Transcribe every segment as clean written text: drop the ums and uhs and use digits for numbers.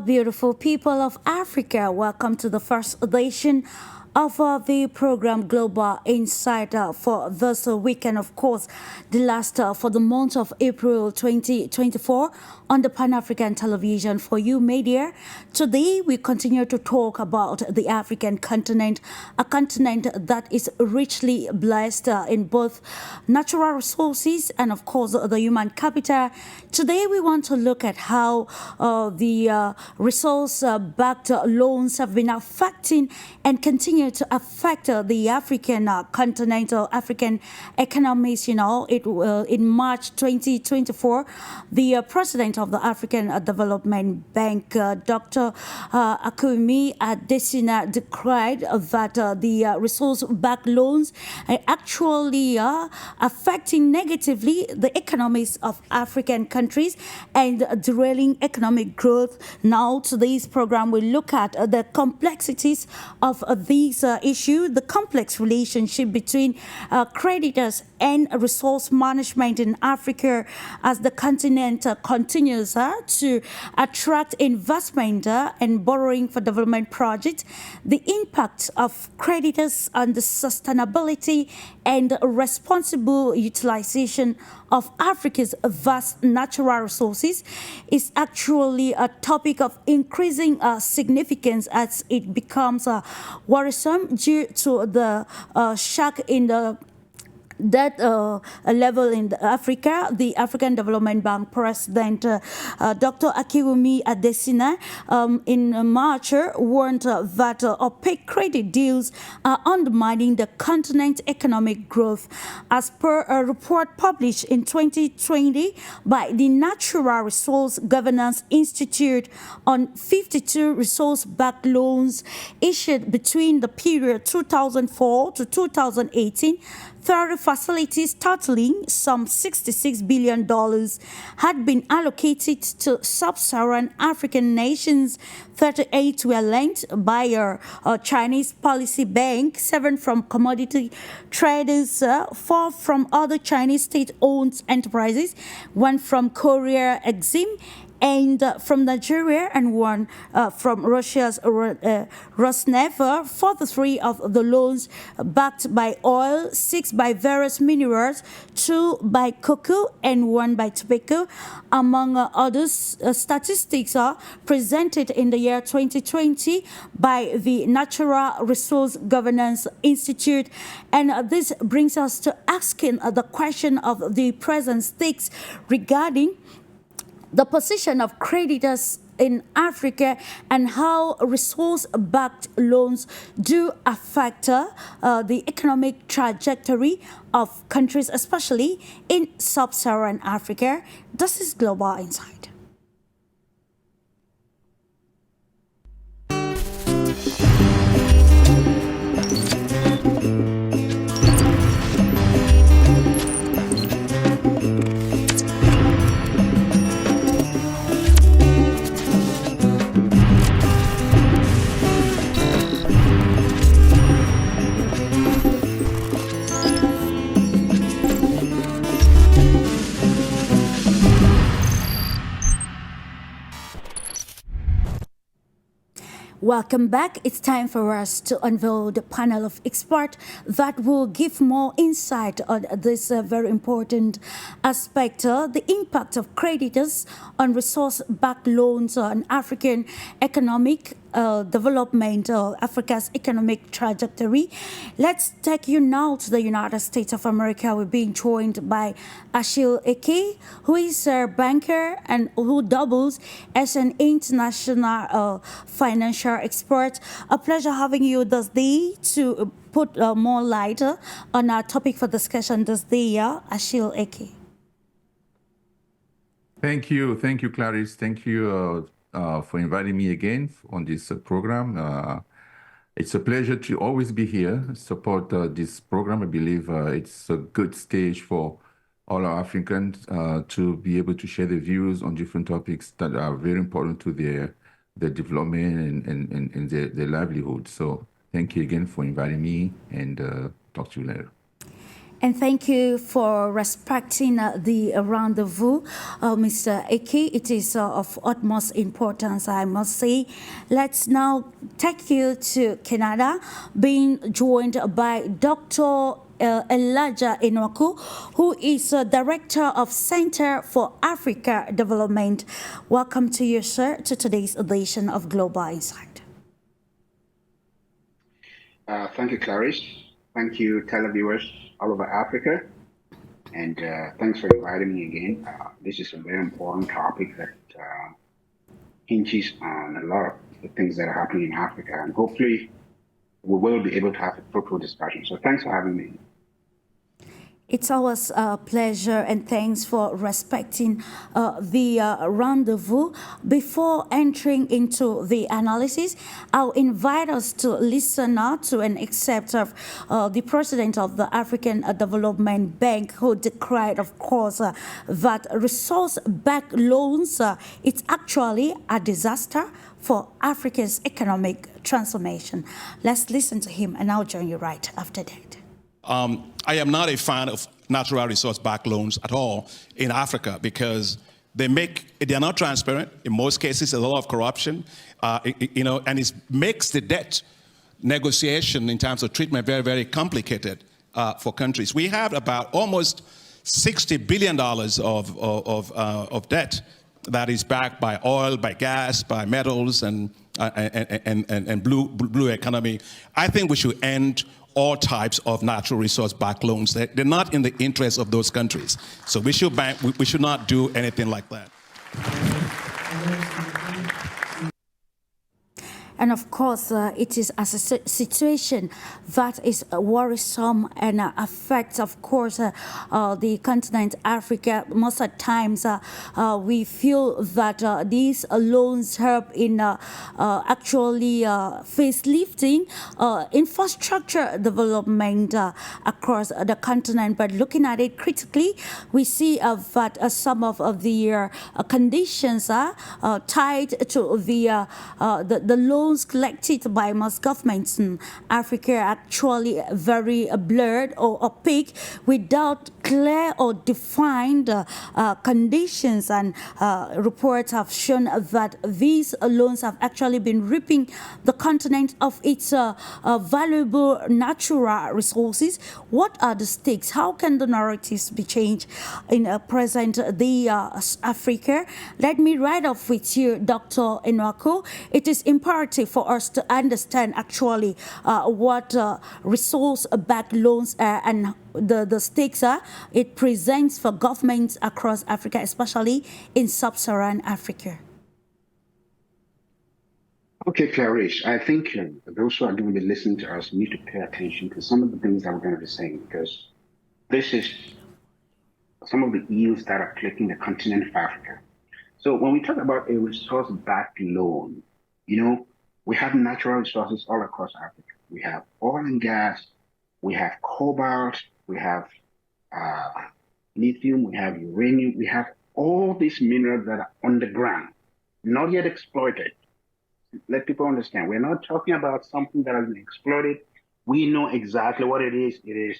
beautiful people of Africa. Welcome to the first edition of the program Global Insight for this weekend, of course, the last for the month of April 2024 on the Pan-African Television for you media. Today, we continue to talk about the African continent, a continent that is richly blessed in both natural resources and, of course, the human capital. Today, we want to look at how the resource-backed loans have been affecting and continue to affect the African continent or African economies. In March 2024, the president of the African Development Bank, Dr. Akumi Adesina, declared that the resource-backed loans are actually affecting negatively the economies of African countries and derailing economic growth. Now, today's program will look at the complexities of these issues, the complex relationship between creditors and resource management in Africa as the continent continues to attract investment and borrowing for development projects, the impact of creditors on the sustainability and responsible utilization of Africa's vast natural resources is actually a topic of increasing significance as it becomes worrisome due to the shock in the that level in Africa. The African Development Bank President Dr. Akumi Adesina in March warned that opaque credit deals are undermining the continent's economic growth. As per a report published in 2020 by the Natural Resource Governance Institute on 52 resource-backed loans issued between the period 2004 to 2018, 30 facilities totaling some $66 billion had been allocated to sub-Saharan African nations. 38 were lent by a Chinese policy bank, 7 from commodity traders, 4 from other Chinese state-owned enterprises, 1 from Korea Exim, and from Nigeria, and 1 from Russia's Rosneft. 43 of the loans backed by oil, 6 by various minerals, 2 by cocoa, and 1 by tobacco, among others. Statistics are presented in the year 2020 by the Natural Resource Governance Institute, and this brings us to asking the question of the present stakes regarding the position of creditors in Africa and how resource-backed loans do affect the economic trajectory of countries, especially in sub-Saharan Africa. This is Global Insight. Welcome back. It's time for us to unveil the panel of experts that will give more insight on this very important aspect, the impact of creditors on resource-backed loans on African economic development, Africa's economic trajectory. Let's take you now to the United States of America. We're being joined by ACHILLE, who is a banker and who doubles as an international financial expert. A pleasure having you this day to put more light on our topic for discussion this day, ACHILLE. Thank you, Clarice. Thank you for inviting me again on this program. It's a pleasure to always be here, support this program. I believe it's a good stage for all our Africans to be able to share their views on different topics that are very important to their development and their livelihood. So thank you again for inviting me, and talk to you later. And thank you for respecting the rendezvous, Mr. EKEU. It is of utmost importance, I must say. Let's now take you to Canada, being joined by Dr. Elijah ENOAKU, who is Director of Center for Africa Development. Welcome to you, sir, to today's edition of Global Insight. Thank you, Clarice. Thank you, televiewers all over Africa. And thanks for inviting me again. This is a very important topic that hinges on a lot of the things that are happening in Africa. And hopefully, we will be able to have a fruitful discussion. So thanks for having me. It's always a pleasure, and thanks for respecting the rendezvous. Before entering into the analysis, I'll invite us to listen to an excerpt of the president of the African Development Bank, who declared, of course, that resource-backed loans, it's actually a disaster for Africa's economic transformation. Let's listen to him, and I'll join you right after that. I am not a fan of natural resource-backed loans at all in Africa because they are not transparent. In most cases, there's a lot of corruption, and it makes the debt negotiation in terms of treatment very, very complicated for countries. We have about almost $60 billion of debt that is backed by oil, by gas, by metals, and blue economy. I think we should end all types of natural resource-backed loans. They're not in the interest of those countries. So we should not do anything like that. And of course, it is a situation that is worrisome and affects, of course, the continent Africa. Most of the times, we feel that these loans help in actually facelifting infrastructure development across the continent. But looking at it critically, we see that some of the conditions are tied to the loans collected by most governments in Africa are actually very blurred or opaque without clear or defined conditions, and reports have shown that these loans have actually been ripping the continent of its valuable natural resources. What are the stakes? How can the narratives be changed in present day Africa? Let me right off with you, Dr. ENOAKU. It is imperative for us to understand actually what resource-backed loans are and the stakes it presents for governments across Africa, especially in sub-Saharan Africa. Okay, Clarice, I think those who are going to be listening to us need to pay attention to some of the things that we're going to be saying, because this is some of the ills that are plaguing the continent of Africa. So when we talk about a resource-backed loan, we have natural resources all across Africa. We have oil and gas, we have cobalt, we have lithium, we have uranium, we have all these minerals that are underground, not yet exploited. Let people understand, we're not talking about something that has been exploited. We know exactly what it is. It is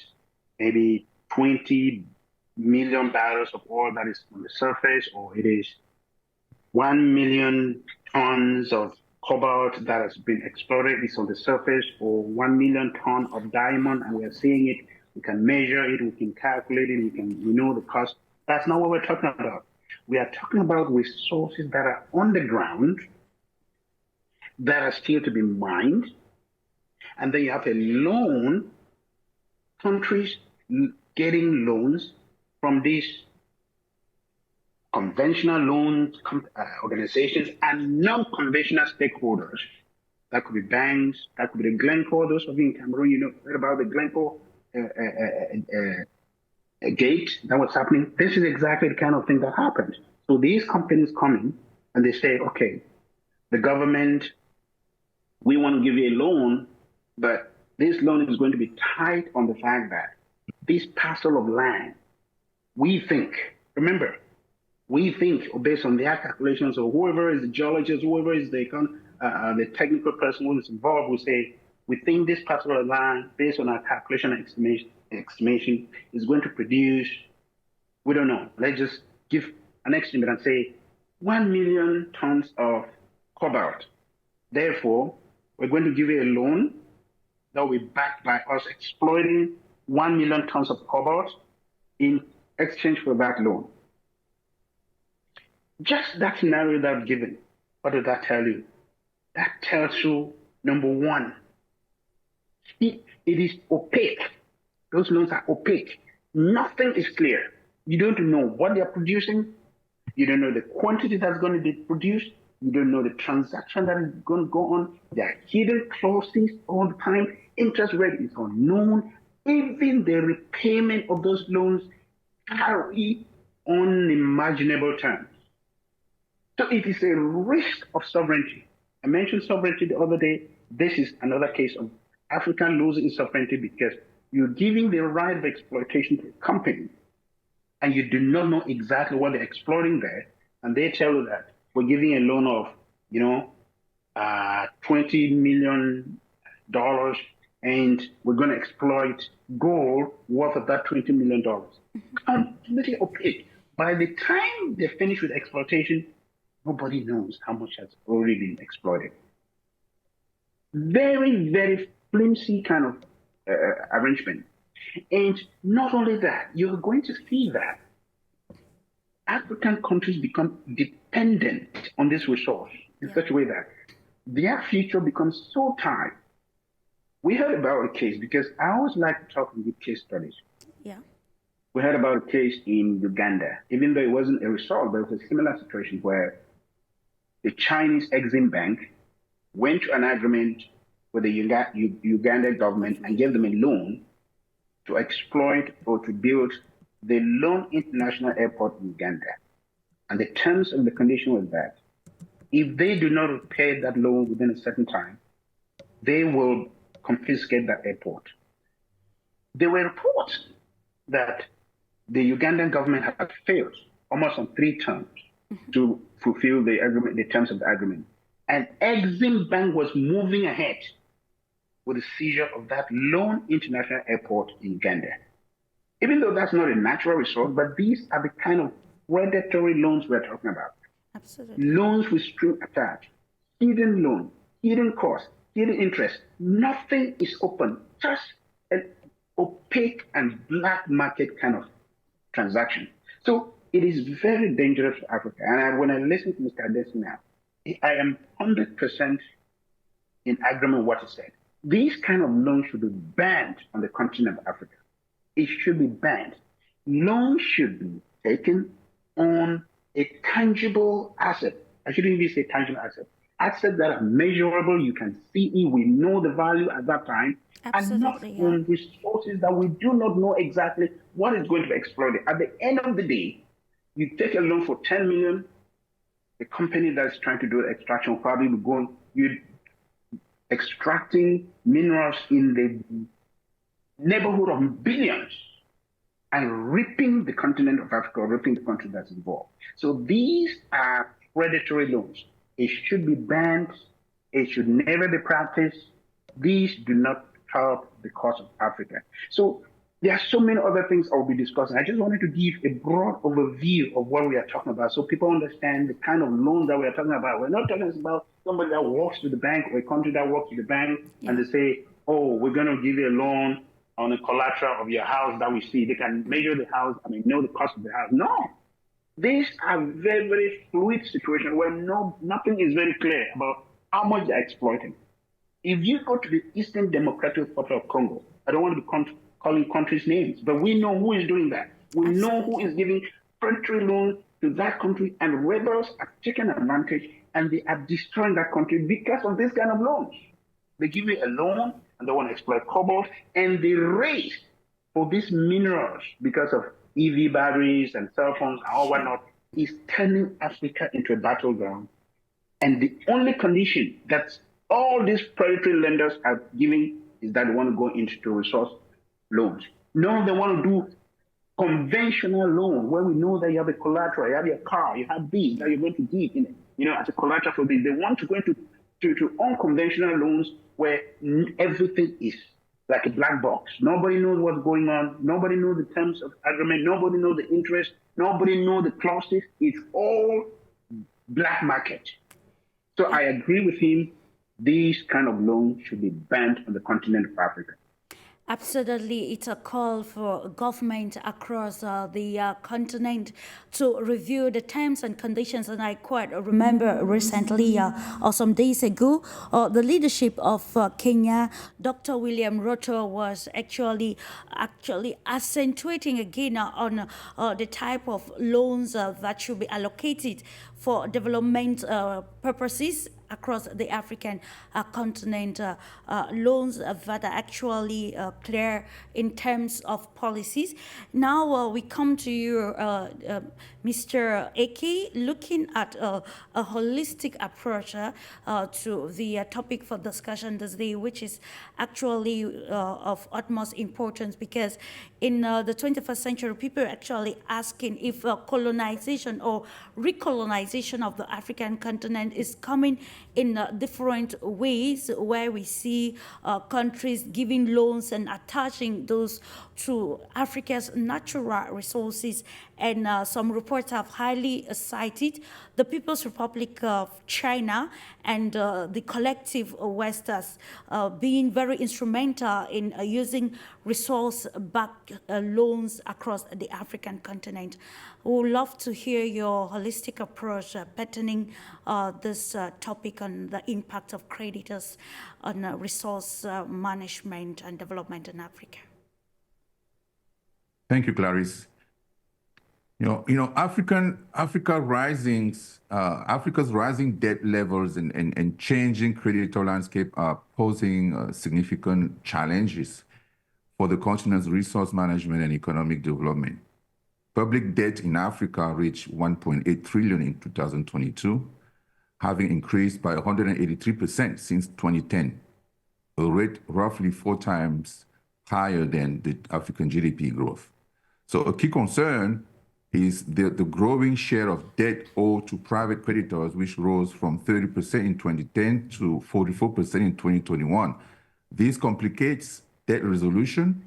maybe 20 million barrels of oil that is on the surface, or it is 1 million tons of cobalt that has been exploited, is on the surface, or 1 million ton of diamond, and we're seeing it. We can measure it, we can calculate it, we know the cost. That's not what we're talking about. We are talking about resources that are underground, that are still to be mined, and then you have a loan, countries getting loans from these conventional loan organizations and non-conventional stakeholders. That could be banks, that could be the Glencore. Those of you in Cameroon, read about the Glencore gate that was happening. This is exactly the kind of thing that happened. So these companies come in and they say, okay, the government, we want to give you a loan, but this loan is going to be tied on the fact that this parcel of land, we think, remember, we think, based on their calculations, or whoever is the geologist, whoever is the technical person who is involved, will say, we think this parcel of land, based on our calculation and estimation, is going to produce, we don't know, let's just give an estimate and say 1 million tons of cobalt. Therefore, we're going to give you a loan that will be backed by us exploiting 1 million tons of cobalt in exchange for that loan. Just that scenario that I've given, what does that tell you? That tells you, number one, it is opaque. Those loans are opaque. Nothing is clear. You don't know what they're producing. You don't know the quantity that's going to be produced. You don't know the transaction that is going to go on. There are hidden clauses all the time. Interest rate is unknown. Even the repayment of those loans carry unimaginable terms. So it is a risk of sovereignty. I mentioned sovereignty the other day. This is another case of Africa losing its sovereignty because you're giving the right of exploitation to a company and you do not know exactly what they're exploiting there. And they tell you that we're giving a loan of, $20 million and we're going to exploit gold worth of that $20 million. Completely opaque. By the time they finish with exploitation, nobody knows how much has already been exploited. Very, very flimsy kind of arrangement. And not only that, you're going to see that African countries become dependent on this resource in such a way that their future becomes so tight. We heard about a case, because I always like to talk with case studies. Yeah. We heard about a case in Uganda, even though it wasn't a result, but it was a similar situation where the Chinese Exim Bank went to an agreement with the Uganda government and gave them a loan to exploit or to build the Lone International Airport in Uganda. And the terms of the condition was that if they do not repay that loan within a certain time, they will confiscate that airport. There were reports that the Ugandan government had failed almost on 3 terms to fulfill the agreement, the terms of the agreement. And Exim Bank was moving ahead with the seizure of that Lone International Airport in Uganda. Even though that's not a natural result, but these are the kind of predatory loans we're talking about. Absolutely. Loans with string attached, hidden loan, hidden cost, hidden interest. Nothing is open, just an opaque and black market kind of transaction. So it is very dangerous for Africa. And when I listen to Mr. Adesi now, I am 100% in agreement with what he said. These kind of loans should be banned on the continent of Africa. It should be banned. Loans should be taken on a tangible asset. I shouldn't even say tangible asset. Assets that are measurable, you can see it, we know the value at that time, Absolutely, and not on resources that we do not know exactly what is going to be exploited. At the end of the day, you take a loan for 10 million, the company that's trying to do extraction will probably be going, you extracting minerals in the neighborhood of billions and ripping the continent of Africa, ripping the country that's involved. So these are predatory loans. It should be banned. It should never be practiced. These do not help the cause of Africa. So there are so many other things I'll be discussing. I just wanted to give a broad overview of what we are talking about so people understand the kind of loans that we are talking about. We're not talking about somebody that walks to the bank or a country that walks to the bank and they say, oh, we're going to give you a loan on the collateral of your house that we see. They can measure the house, know the cost of the house. No. These are very, very fluid situations where nothing is very clear about how much they're exploiting. If you go to the Eastern Democratic Republic of Congo, I don't want to be calling countries' names, but we know who is doing that. We know who is giving predatory loans to that country, and rebels are taking advantage and they are destroying that country because of this kind of loans. They give you a loan and they want to exploit cobalt, and the race for these minerals because of EV batteries and cell phones and all whatnot is turning Africa into a battleground. And the only condition that all these predatory lenders are giving is that they want to go into resource loans. No, they want to do conventional loan where we know that you have a collateral, you have your car, you have this that you're going to give in, as a collateral for this. They want to go into unconventional loans where everything is like a black box. Nobody knows what's going on. Nobody knows the terms of agreement. Nobody knows the interest. Nobody knows the clauses. It's all black market. So I agree with him. These kind of loans should be banned on the continent of Africa. Absolutely, it's a call for government across the continent to review the terms and conditions. And I quite remember recently, or some days ago, the leadership of Kenya, Dr. William Ruto, was actually accentuating again on the type of loans that should be allocated for development purposes across the African continent, loans that are actually clear in terms of policies. Now we come to you, Mr. Eke, looking at a holistic approach to the topic for discussion this day, which is actually of utmost importance, because in the 21st century, people are actually asking if colonization or recolonization of the African continent is coming in different ways, where we see countries giving loans and attaching those to Africa's natural resources. And some reports have highly cited the People's Republic of China and the collective West as being very instrumental in using resource-backed loans across the African continent. We would love to hear your holistic approach pertaining this topic on the impact of creditors on resource management and development in Africa. Thank you, Clarice. Africa's rising debt levels and changing creditor landscape are posing significant challenges for the continent's resource management and economic development. Public debt in Africa reached 1.8 trillion in 2022, having increased by 183% since 2010, a rate roughly 4 times higher than the African GDP growth. So a key concern is the growing share of debt owed to private creditors, which rose from 30% in 2010 to 44% in 2021. This complicates debt resolution,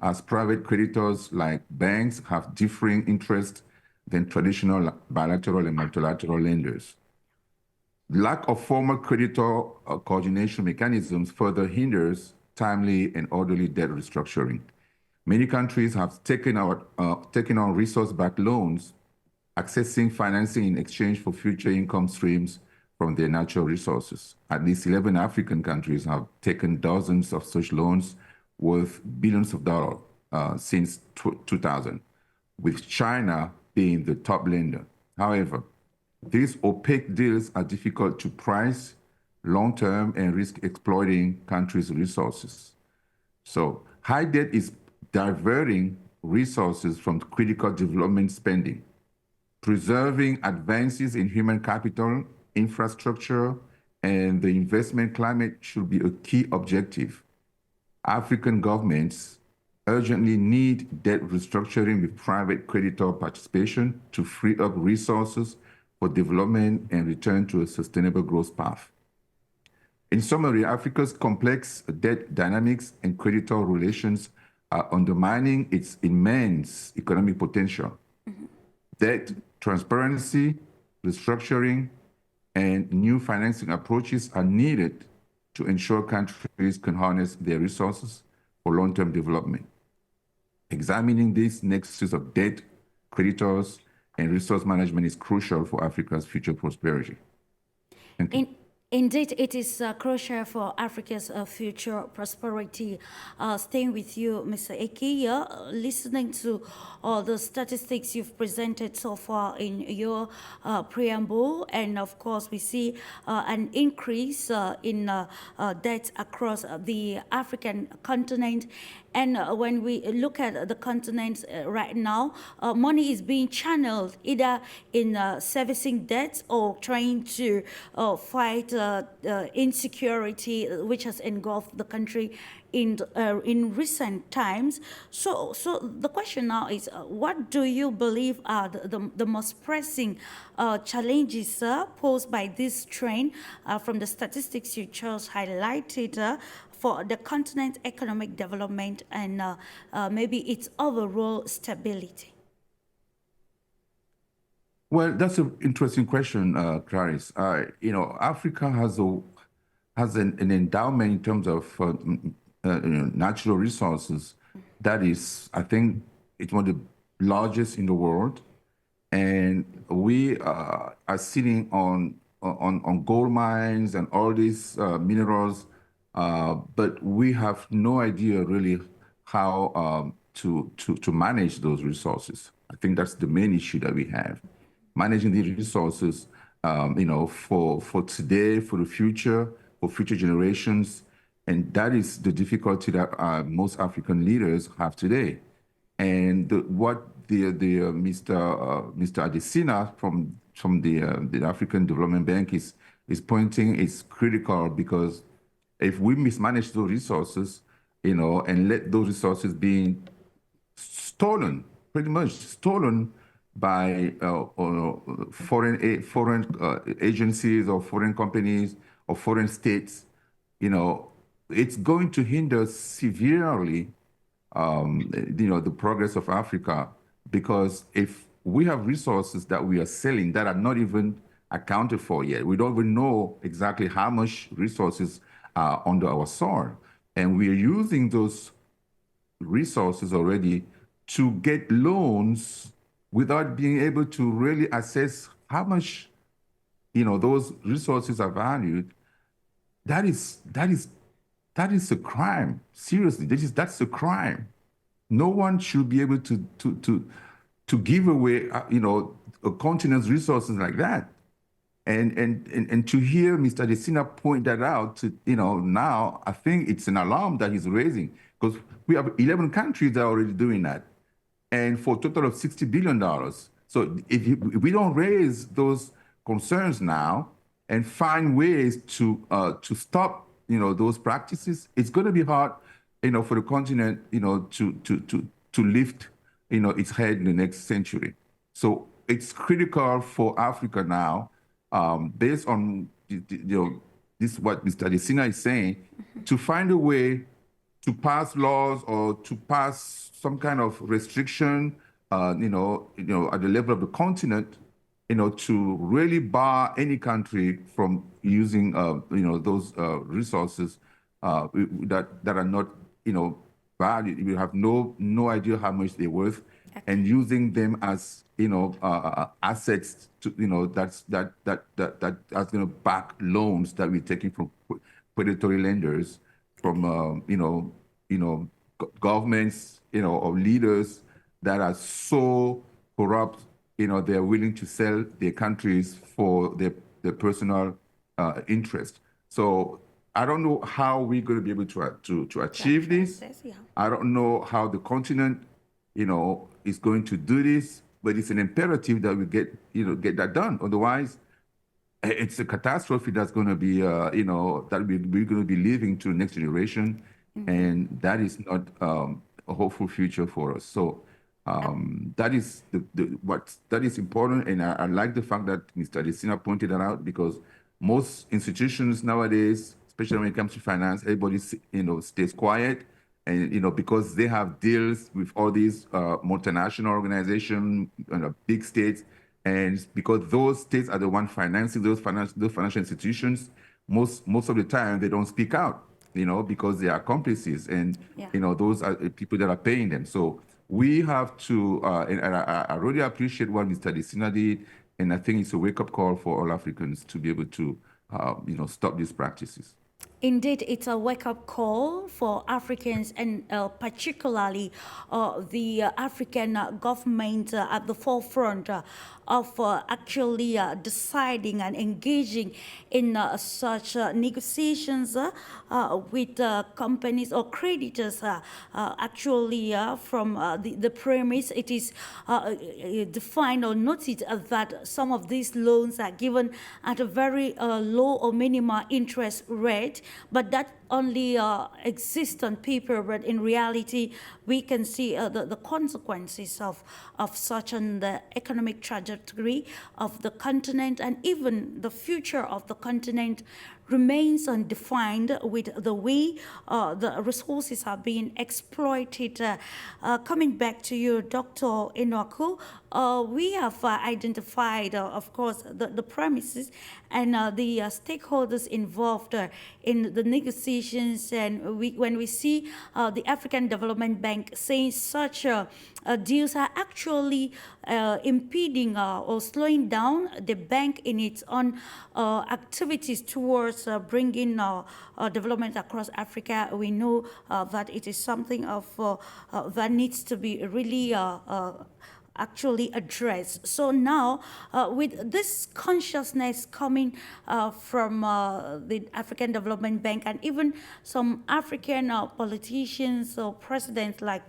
as private creditors like banks have differing interests than traditional bilateral and multilateral lenders. Lack of formal creditor coordination mechanisms further hinders timely and orderly debt restructuring. Many countries have taken on resource-backed loans, accessing financing in exchange for future income streams from their natural resources. At least 11 African countries have taken dozens of such loans worth billions of dollars since 2000, with China being the top lender. However, these opaque deals are difficult to price, long-term, and risk exploiting countries' resources. So high debt is diverting resources from critical development spending. Preserving advances in human capital, infrastructure, and the investment climate should be a key objective. African governments urgently need debt restructuring with private creditor participation to free up resources for development and return to a sustainable growth path. In summary, Africa's complex debt dynamics and creditor relations are undermining its immense economic potential. Debt transparency, restructuring, and new financing approaches are needed to ensure countries can harness their resources for long-term development. Examining this nexus of debt, creditors, and resource management is crucial for Africa's future prosperity. Thank you. Indeed, it is crucial for Africa's future prosperity. Staying with you, Mr. Eke, listening to all the statistics you've presented so far in your preamble, and of course we see an increase in debt across the African continent. And when we look at the continent right now, money is being channeled either in servicing debts or trying to fight insecurity, which has engulfed the country in recent times. So the question now is, what do you believe are the most pressing challenges posed by this trend from the statistics you just highlighted? for the continent's economic development and maybe its overall stability? Well, that's an interesting question, Clarice. Africa has an endowment in terms of natural resources that is, I think, it's one of the largest in the world, and we are sitting on gold mines and all these minerals, but we have no idea really how to manage those resources. I think that's the main issue that we have. Managing these resources, for today, for the future, for future generations, and that is the difficulty that most African leaders have today. And what Mr. Adesina from the African Development Bank is pointing is critical, because if we mismanage those resources, and let those resources being stolen, pretty much stolen by foreign agencies or foreign companies or foreign states, it's going to hinder severely, the progress of Africa, because if we have resources that we are selling that are not even accounted for yet, we don't even know exactly how much resources are under our soil, and we are using those resources already to get loans without being able to really assess how much, those resources are valued. That is a crime. Seriously, that's a crime. No one should be able to give away, a continent's resources like that. And to hear Mr. Adesina point that out, now I think it's an alarm that he's raising, because we have 11 countries that are already doing that, and for a total of $60 billion. So if we don't raise those concerns now and find ways to stop, those practices, it's going to be hard, for the continent, to lift, its head in the next century. So it's critical for Africa now, based on this what Mr. Adesina is saying, to find a way to pass laws or to pass some kind of restriction, at the level of the continent, to really bar any country from using, those resources that are not, valued. We have no idea how much they're worth, and using them as, assets to, that's going to back loans that we're taking from predatory lenders, from, governments, or leaders that are so corrupt, they're willing to sell their countries for their personal interest. So I don't know how we're going to be able to achieve this. Yeah. I don't know how the continent, is going to do this, but it's an imperative that we get that done. Otherwise, it's a catastrophe that's going to be, that we're going to be leaving to the next generation, and that is not a hopeful future for us. So that is that is important, and I like the fact that Mr. Adesina pointed that out, because most institutions nowadays, especially when it comes to finance, everybody stays quiet, and because they have deals with all these multinational organizations and big states, and because those states are the one financing those financial institutions, most of the time they don't speak out, because they are accomplices, and those are people that are paying them. So we have to, and I really appreciate what Mr. Adesina did, and I think it's a wake-up call for all Africans to be able to, stop these practices. Indeed, it's a wake-up call for Africans, and particularly the African government at the forefront of actually deciding and engaging in such negotiations with companies or creditors. Actually, from the premise, it is defined or noted that some of these loans are given at a very low or minimal interest rate, but that only exist on paper, but in reality, we can see the consequences of such an the economic trajectory of the continent, and even the future of the continent remains undefined with the way the resources are being exploited. Coming back to you, Dr. ENOAKU, we have identified, of course, the premises and the stakeholders involved in the negotiations, and when we see the African Development Bank saying such deals are actually impeding or slowing down the bank in its own activities towards bringing development across Africa, we know that it is something of that needs to be really actually addressed. So now, with this consciousness coming from the African Development Bank and even some African politicians or presidents like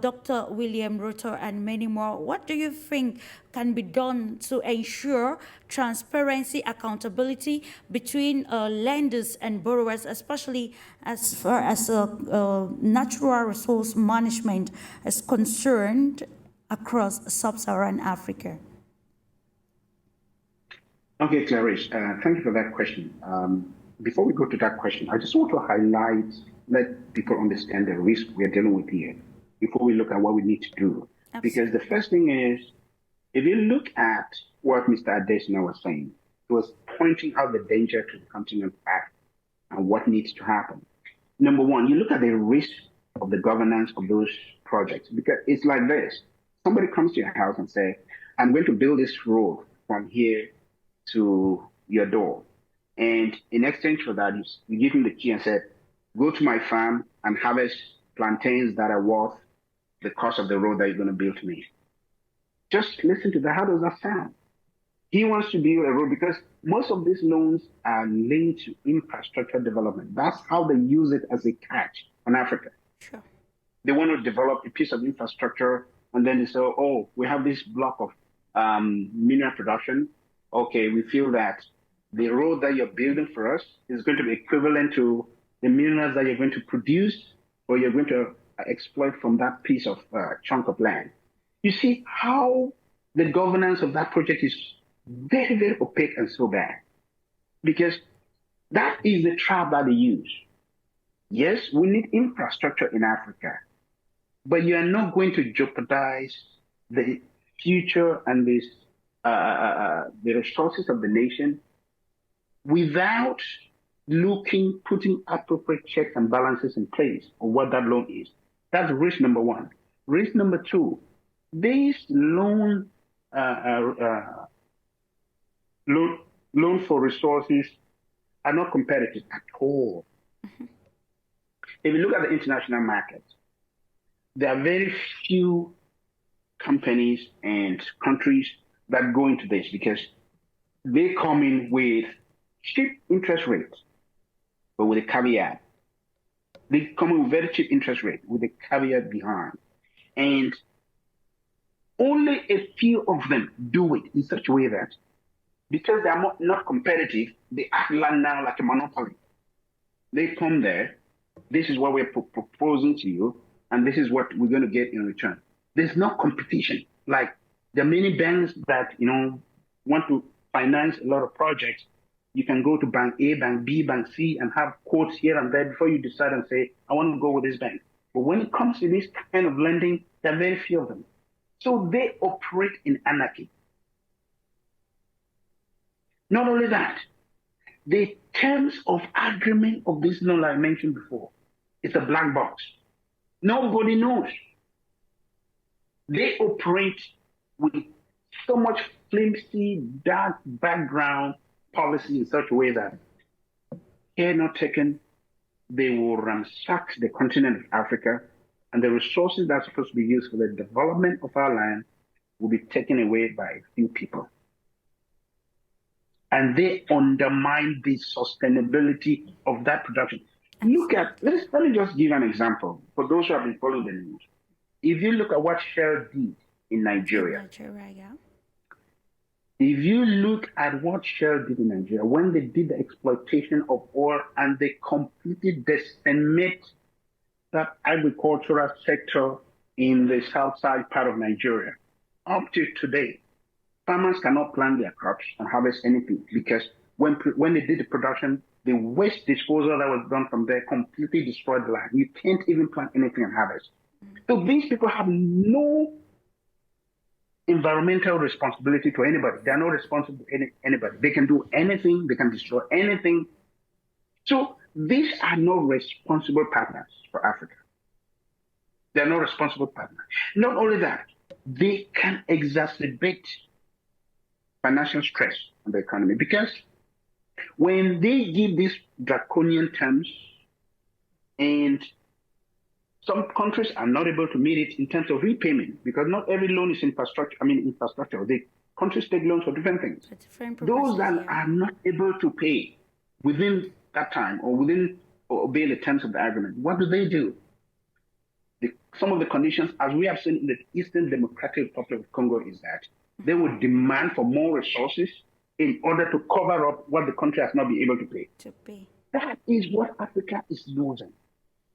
Dr. William Ruto and many more, what do you think can be done to ensure transparency, accountability between lenders and borrowers, especially as far as natural resource management is concerned across sub-Saharan Africa? Okay, Clarice, thank you for that question. Before we go to that question, I just want to highlight, let people understand the risk we're dealing with here before we look at what we need to do. Absolutely. Because the first thing is, if you look at what Mr. Adesina was saying, he was pointing out the danger to the continent back and what needs to happen. Number one, you look at the risk of the governance of those projects, because it's like this. Somebody comes to your house and say, I'm going to build this road from here to your door. And in exchange for that, you give him the key and say, go to my farm and harvest plantains that are worth the cost of the road that you're going to build to me. Just listen to that. How does that sound? He wants to build a road because most of these loans are linked to infrastructure development. That's how they use it as a catch on Africa. Sure. They want to develop a piece of infrastructure, and then they say, oh, we have this block of mineral production. Okay, we feel that the road that you're building for us is going to be equivalent to the minerals that you're going to produce or you're going to exploit from that piece of chunk of land. You see how the governance of that project is very, very opaque and so bad, because that is the trap that they use. Yes, we need infrastructure in Africa, but you are not going to jeopardize the future and the resources of the nation without putting appropriate checks and balances in place on what that loan is. That's risk number one. Risk number two, these loan for resources are not competitive at all. Mm-hmm. If you look at the international market, there are very few companies and countries that go into this because they come in with cheap interest rates, but with a caveat. They come in with very cheap interest rate with a caveat behind. And only a few of them do it in such a way that because they are not competitive, they act now like a monopoly. They come there, this is what we're proposing to you, and this is what we're going to get in return. There's no competition. Like there are many banks that want to finance a lot of projects. You can go to bank A, bank B, bank C, and have quotes here and there before you decide and say, I want to go with this bank. But when it comes to this kind of lending, there are very few of them. So they operate in anarchy. Not only that, the terms of agreement of this loan I mentioned before, it's a black box. Nobody knows. They operate with so much flimsy, dark background policy in such a way that, care not taken, they will ransack the continent of Africa, and the resources that are supposed to be used for the development of our land will be taken away by a few people. And they undermine the sustainability of that production. Look at, let me just give an example for those who have been following the news. If you look at what Shell did in Nigeria, If you look at what Shell did in Nigeria, when they did the exploitation of oil and they completely decimate that agricultural sector in the south side part of Nigeria, up to today, farmers cannot plant their crops and harvest anything because when they did the production, the waste disposal that was done from there completely destroyed the land. You can't even plant anything and harvest. So these people have no environmental responsibility to anybody. They are not responsible to anybody. They can do anything. They can destroy anything. So these are not responsible partners for Africa. They are not responsible partners. Not only that, they can exacerbate financial stress on the economy because when they give these draconian terms and some countries are not able to meet it in terms of repayment because not every loan is infrastructure. The countries take loans for different things. Those that are not able to pay within that time or obey the terms of the agreement, what do? Some of the conditions, as we have seen in the Eastern Democratic Republic of Congo, is that they would demand for more resources in order to cover up what the country has not been able to pay. That is what Africa is losing.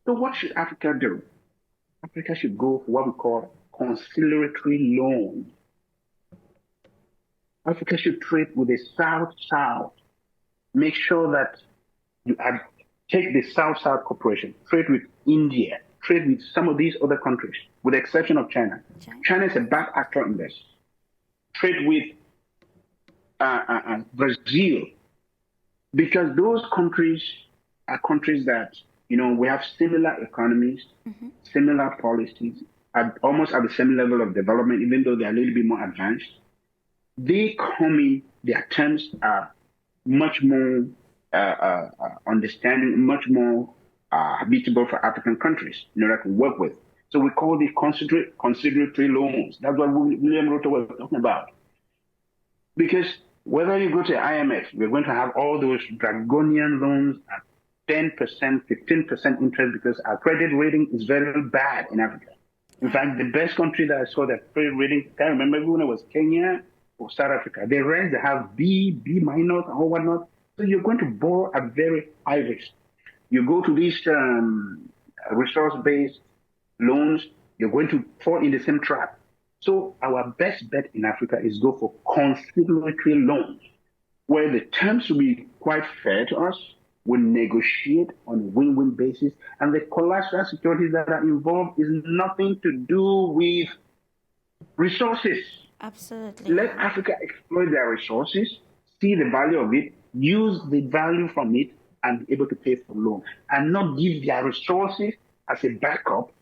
So what should Africa do? Africa should go for what we call conciliatory loans. Africa should trade with the South-South. Make sure that you take the South-South cooperation, trade with India, trade with some of these other countries, with the exception of China. China is a bad actor in this. Trade with Brazil, because those countries are countries that, we have similar economies, similar policies, almost at the same level of development, even though they're a little bit more advanced. They come in, their terms are much more understanding, much more habitable for African countries that can work with. So we call these conciliatory loans. That's what William Ruto was talking about. Because whether you go to IMF, we're going to have all those draconian loans at 10%, 15% interest because our credit rating is very bad in Africa. In fact, the best country that I saw that credit rating, I can't remember when it was Kenya or South Africa. The rest, they have B minus, or whatnot. So you're going to borrow at very high risk. You go to these resource-based loans, you're going to fall in the same trap. So our best bet in Africa is go for conciliatory loans, where the terms will be quite fair to us. We'll negotiate on a win-win basis, and the collateral securities that are involved is nothing to do with resources. Absolutely. Let Africa exploit their resources, see the value of it, use the value from it, and be able to pay for loan, and not give their resources as a backup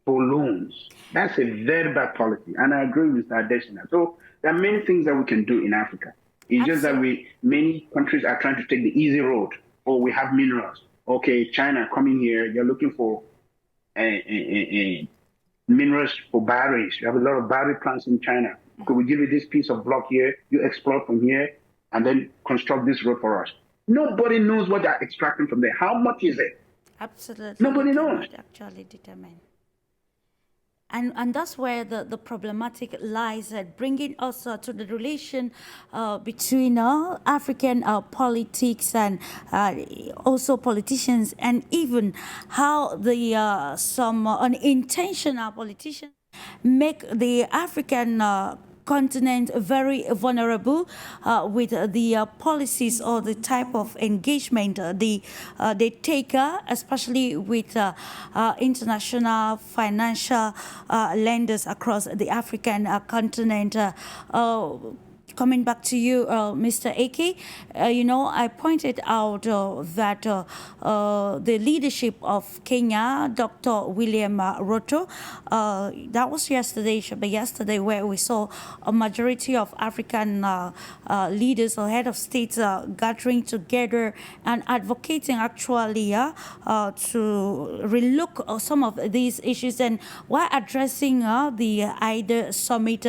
for loans. That's a very bad policy, and I agree with that, Deshina. So there are many things that we can do in Africa. It's just that many countries are trying to take the easy road. Oh, we have minerals. Okay, China coming here, you're looking for minerals for batteries. You have a lot of battery plants in China. Could we give you this piece of block here? You explore from here, and then construct this road for us. Nobody knows what they're extracting from there. How much is it? Absolutely. Nobody knows. Actually determine. And that's where the problematic lies at, bringing us to the relation between African politics and also politicians, and even how the some unintentional politicians make the African continent very vulnerable with the policies or the type of engagement they take, especially with international financial lenders across the African continent. Coming back to you, Mr. Eke, I pointed out that the leadership of Kenya, Dr. William Ruto, that was yesterday, where we saw a majority of African leaders or head of states gathering together and advocating actually to relook some of these issues. And while addressing the IDA summit,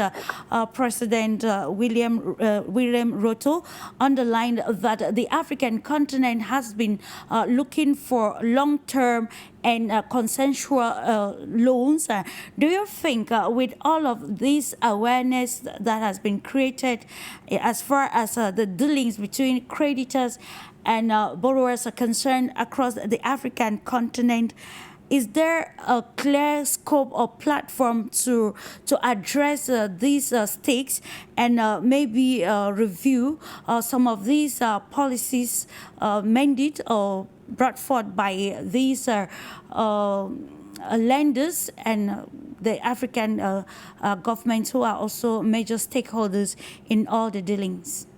President William William Ruto underlined that the African continent has been looking for long-term and consensual loans. Do you think with all of this awareness that has been created as far as the dealings between creditors and borrowers are concerned across the African continent, is there a clear scope or platform to address these stakes and maybe review some of these policies mandated or brought forth by these lenders and the African governments who are also major stakeholders in all the dealings?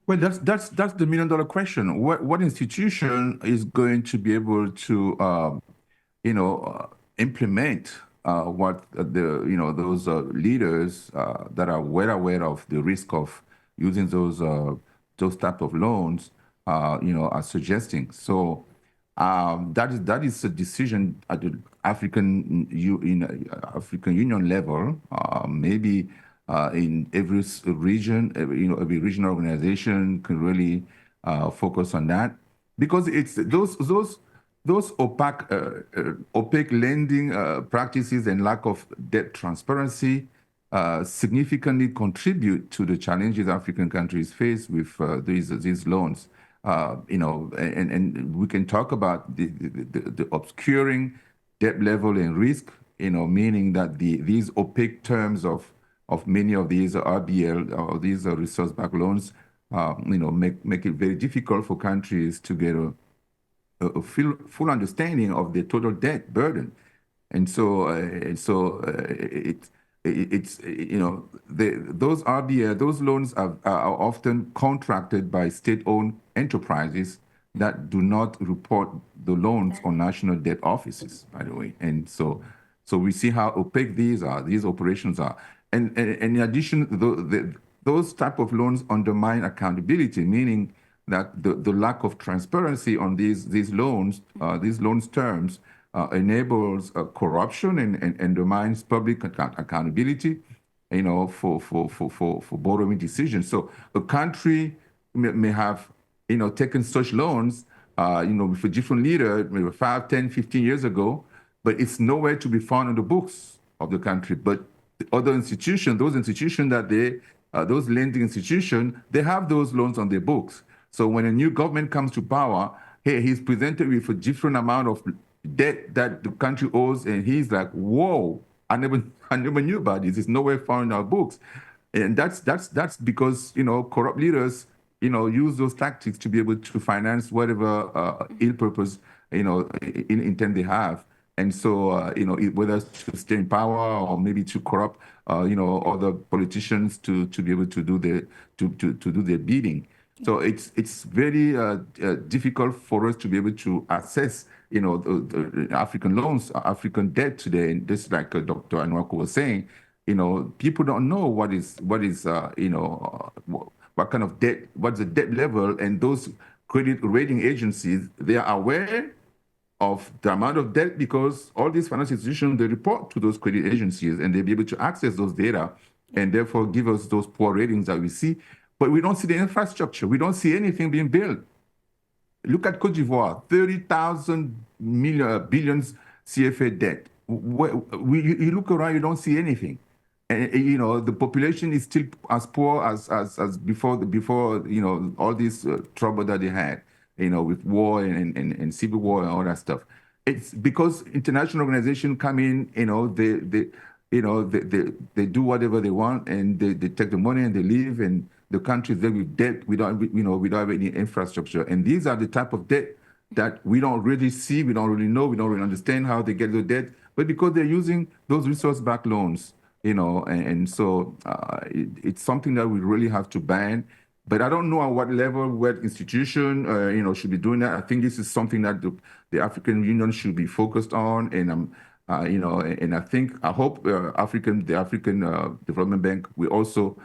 Well, that's the million-dollar question. What institution is going to be able to, implement what those leaders that are well aware of the risk of using those type of loans, are suggesting. So that is a decision at the African Union level, maybe. In every region, every regional organization can really focus on that, because it's those opaque lending practices and lack of debt transparency significantly contribute to the challenges African countries face with these loans. And we can talk about the obscuring debt level and risk, meaning that these opaque terms of many of these RBL or these resource-backed loans, make it very difficult for countries to get a full understanding of the total debt burden, and so those RBL, those loans are often contracted by state-owned enterprises that do not report the loans on national debt offices, by the way, and so we see how opaque these operations are. And in addition, those type of loans undermine accountability, meaning that the lack of transparency on these loans terms enables corruption and undermines public accountability, for borrowing decisions. So a country may have, taken such loans, with a different leader, maybe 5, 10, 15 years ago, but it's nowhere to be found in the books of the country. But other institutions, those lending institutions, they have those loans on their books. So when a new government comes to power, hey, he's presented with a different amount of debt that the country owes, and he's like, whoa, I never knew about this. It's nowhere found in our books. And that's because, corrupt leaders, use those tactics to be able to finance whatever ill purpose, intent they have. And so, whether it's to stay in power or maybe to corrupt, other politicians to be able to do their bidding. So it's very difficult for us to be able to assess, the African loans, African debt today. And just like Dr. ENOAKU was saying, people don't know what kind of debt, what's the debt level, and those credit rating agencies, they are aware of the amount of debt because all these financial institutions, they report to those credit agencies and they'll be able to access those data and therefore give us those poor ratings that we see. But we don't see the infrastructure. We don't see anything being built. Look at Cote d'Ivoire, 30,000 billions CFA debt. You look around, you don't see anything. And, the population is still as poor as before, all this trouble that they had. With war and civil war and all that stuff. It's because international organizations come in, they do whatever they want and they take the money and they leave, and the country is there with debt without have any infrastructure. And these are the type of debt that we don't really see, we don't really know, we don't really understand how they get the debt, but because they're using those resource-backed loans, so it's something that we really have to ban. But I don't know at what level, what institution, should be doing that. I think this is something that the African Union should be focused on. And, and I hope the African Development Bank will also,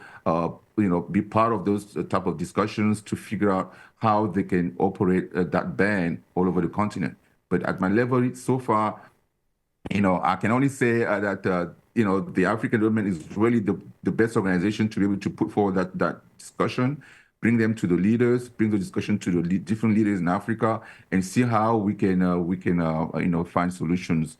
be part of those type of discussions to figure out how they can operate that ban all over the continent. But at my level, so far, I can only say that the African Development is really the best organization to be able to put forward that discussion, bring them to the leaders, bring the discussion to the different leaders in Africa, and see how we can find solutions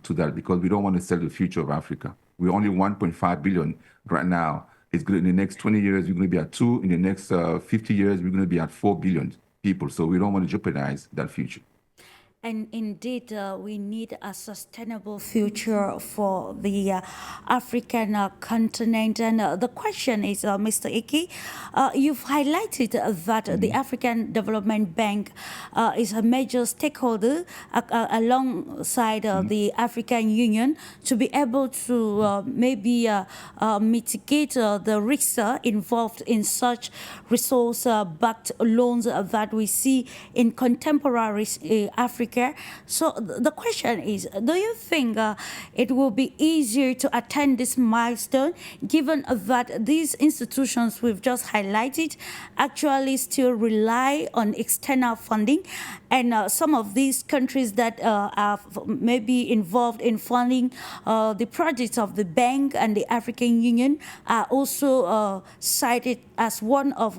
to that, because we don't want to sell the future of Africa. We're only 1.5 billion right now. It's good. In the next 20 years, we're going to be at 2. In the next 50 years, we're going to be at 4 billion people. So we don't want to jeopardize that future. And indeed, we need a sustainable future for the African continent. And the question is, Mr. Ike, you've highlighted that the African Development Bank is a major stakeholder alongside the African Union to be able to maybe mitigate the risks involved in such resource-backed loans that we see in contemporary Africa. So the question is, do you think it will be easier to attain this milestone, given that these institutions we've just highlighted actually still rely on external funding, and some of these countries that are maybe involved in funding the projects of the bank and the African Union are also cited as one of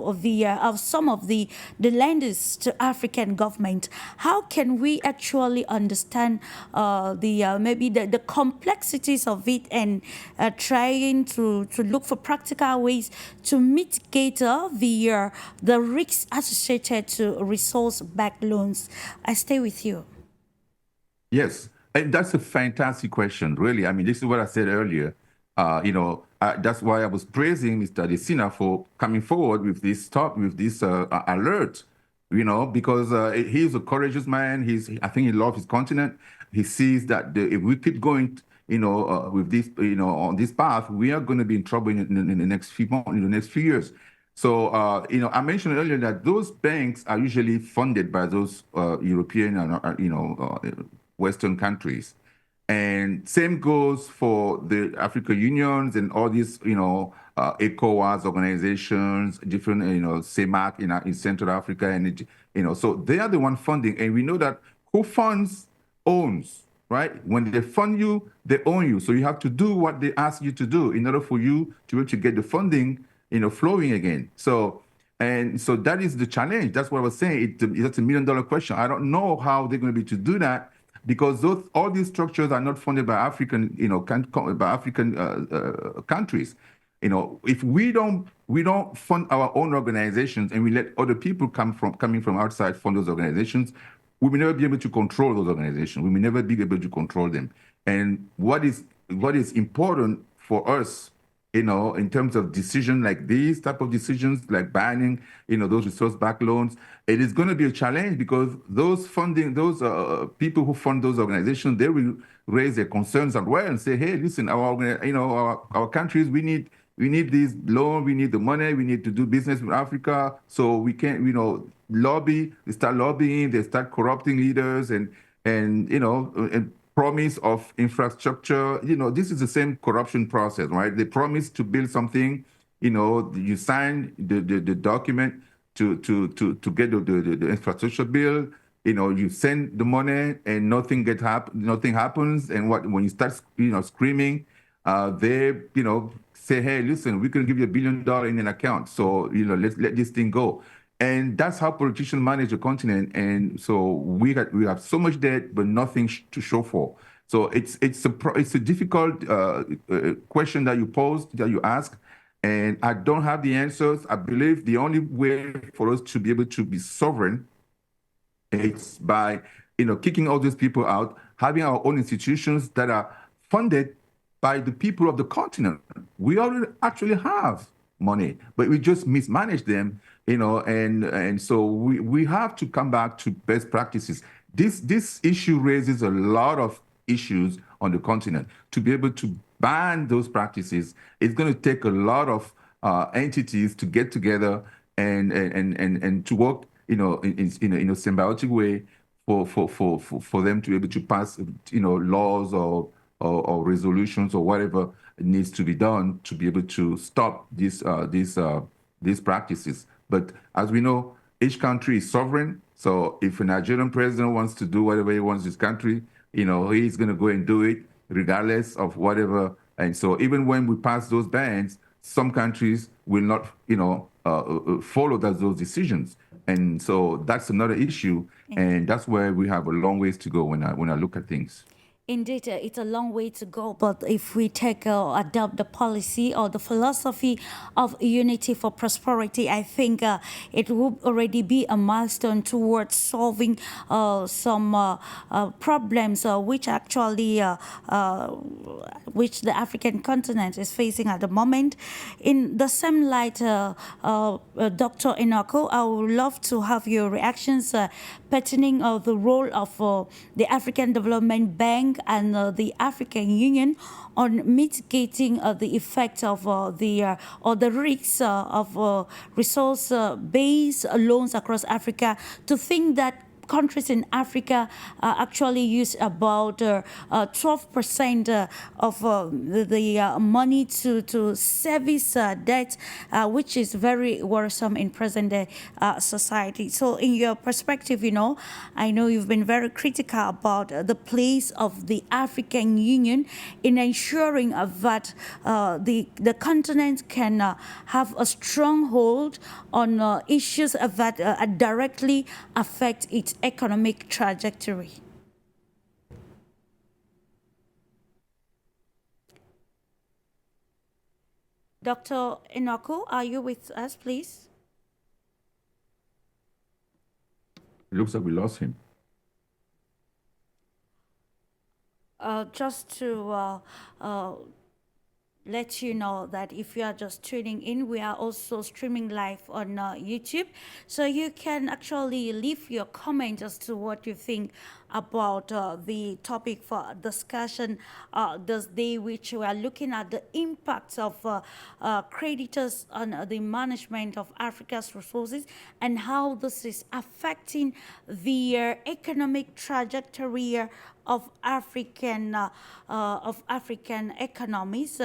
some of the lenders to African government? How can we actually understand maybe the complexities of it, and trying to look for practical ways to mitigate the risks associated to resource-backed loans? I stay with you. Yes, and that's a fantastic question, really. I mean, this is what I said earlier. That's why I was praising Mr. Desina for coming forward with this alert. Because he's a courageous man. I think he loves his continent. He sees that if we keep going, with this, on this path, we are going to be in trouble in the next few months, in the next few years. So, I mentioned earlier that those banks are usually funded by those European and Western countries, and same goes for the African unions and all these, ECOWAS organizations, different, CEMAC in Central Africa, and so they are the one funding, and we know that who funds owns, right? When they fund you, they own you. So you have to do what they ask you to do in order for you to be able to get the funding, flowing again. So that is the challenge. That's what I was saying. It's a $1 million question. I don't know how they're going to be to do that, because all these structures are not funded by African, countries. If we don't fund our own organizations, and we let other people coming from outside fund those organizations, we will never be able to control those organizations. We will never be able to control them. And what is important for us, in terms of decisions like these type of decisions, like banning, those resource-backed loans, it is going to be a challenge, because those people who fund those organizations, they will raise their concerns as well and say, hey, listen, our countries, we need this loan, we need the money, we need to do business with Africa, so we can't, lobby. They start lobbying, they start corrupting leaders, and promise of infrastructure. This is the same corruption process, right? They promise to build something, you sign the document to get the infrastructure bill, you send the money and nothing happens. And when you start, screaming, they, say, hey, listen, we can give you $1 billion in an account. So, let's let this thing go. And that's how politicians manage the continent. And so we have so much debt, but nothing to show for. So it's a difficult question that you ask, and I don't have the answers. I believe the only way for us to be able to be sovereign is by kicking all these people out, having our own institutions that are funded by the people of the continent. We already actually have money, but we just mismanage them, and so we have to come back to best practices. This issue raises a lot of issues on the continent. To be able to ban those practices, it's going to take a lot of entities to get together and to work, in a symbiotic way for them to be able to pass, laws or resolutions or whatever needs to be done to be able to stop these practices. But as we know, each country is sovereign. So if a Nigerian president wants to do whatever he wants in his country, he's going to go and do it regardless of whatever. And so even when we pass those bans, some countries will not, follow those decisions. And so that's another issue. And that's where we have a long ways to go when I look at things. Indeed, it's a long way to go, but if we adopt the policy or the philosophy of unity for prosperity, I think it will already be a milestone towards solving some problems which actually which the African continent is facing at the moment. In the same light, Dr. ENOAKU, I would love to have your reactions pertaining the role of the African Development Bank and the African Union on mitigating the effect of the risks of resource-based loans across Africa. To think that countries in Africa actually use about 12% of the money to service debt, which is very worrisome in present-day society. So in your perspective, I know you've been very critical about the place of the African Union in ensuring that the continent can have a stronghold on issues that directly affect its economic trajectory. Dr. ENOAKU, are you with us, please? It looks like we lost him. Just to let you know that if you are just tuning in, we are also streaming live on YouTube. So you can actually leave your comment as to what you think about the topic for discussion this day, which we are looking at the impacts of creditors on the management of Africa's resources and how this is affecting the economic trajectory of African economies.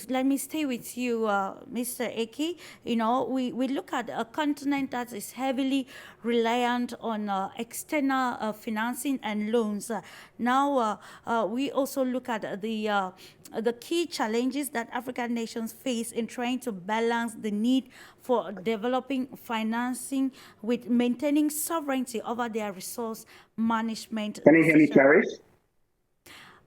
Let me stay with you, Mr. Eke. We look at a continent that is heavily reliant on external financing and loans. Now we also look at the key challenges that African nations face in trying to balance the need for developing financing with maintaining sovereignty over their resource management. Can you hear me, Clarice?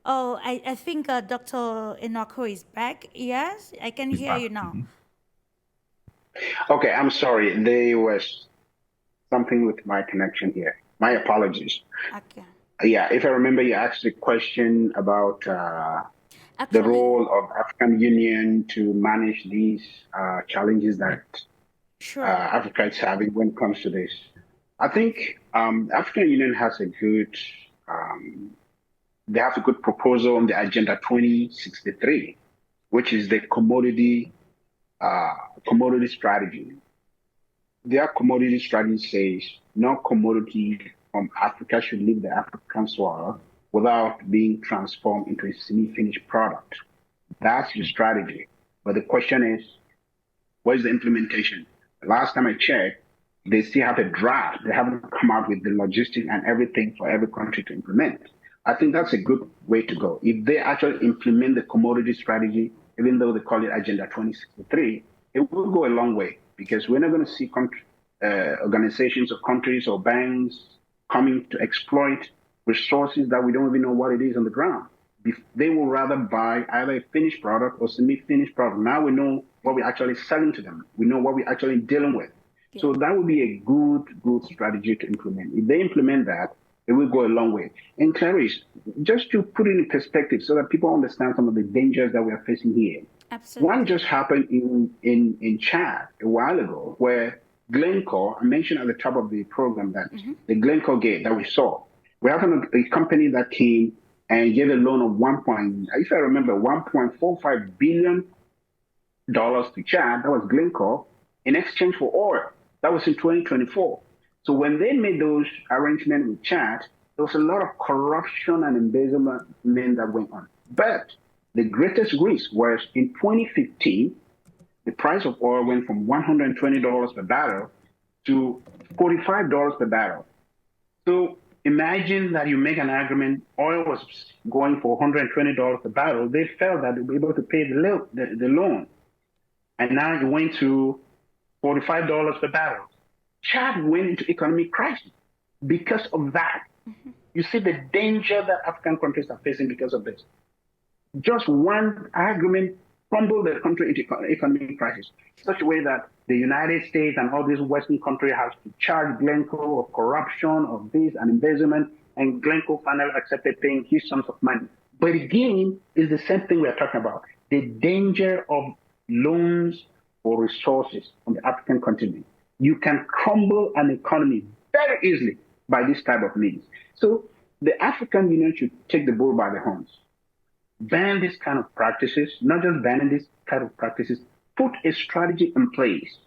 Oh, I think Dr. ENOAKU is back. Yes, I can hear you now. Okay, I'm sorry. There was something with my connection here. My apologies. Okay. Yeah, if I remember, you asked a question about the role of African Union to manage these challenges that Africa is having when it comes to this. I think African Union has a good, they have a good proposal on the Agenda 2063, which is the commodity strategy. Their commodity strategy says no commodity from Africa should leave the African soil without being transformed into a semi-finished product. That's the strategy. But the question is, where's the implementation? Last time I checked, they still have a draft. They haven't come out with the logistics and everything for every country to implement. I think that's a good way to go. If they actually implement the commodity strategy, even though they call it Agenda 2063, it will go a long way, because we're not going to see organizations or countries or banks coming to exploit resources that we don't even know what it is on the ground. They will rather buy either a finished product or semi-finished product. Now we know what we're actually selling to them. We know what we're actually dealing with. Yeah. So that would be a good strategy to implement. If they implement that, it will go a long way. And Clarice, just to put it in perspective so that people understand some of the dangers that we are facing here. Absolutely. One just happened in Chad a while ago, where Glencore, I mentioned at the top of the program that the Glencore gate that we saw. We have a company that came and gave a loan of $1.45 billion to Chad. That was Glencore in exchange for oil. That was in 2024. So when they made those arrangements with Chad, there was a lot of corruption and embezzlement that went on. But the greatest risk was in 2015, the price of oil went from $120 per barrel to $45 per barrel. So Imagine that you make an agreement, oil was going for $120 a barrel. They felt that they were able to pay the loan. And now it went to $45 per barrel. Chad went into economic crisis because of that. Mm-hmm. You see the danger that African countries are facing because of this. Just one agreement crumbled the country into economic crisis, such a way that the United States and all these Western countries have to charge Glencoe of corruption, of this and embezzlement, and Glencoe finally accepted paying huge sums of money. But again, it's the same thing we are talking about, the danger of loans for resources on the African continent. You can crumble an economy very easily by this type of means. So the African Union should take the bull by the horns. Ban this kind of practices, not just banning this kind of practices, put a strategy in place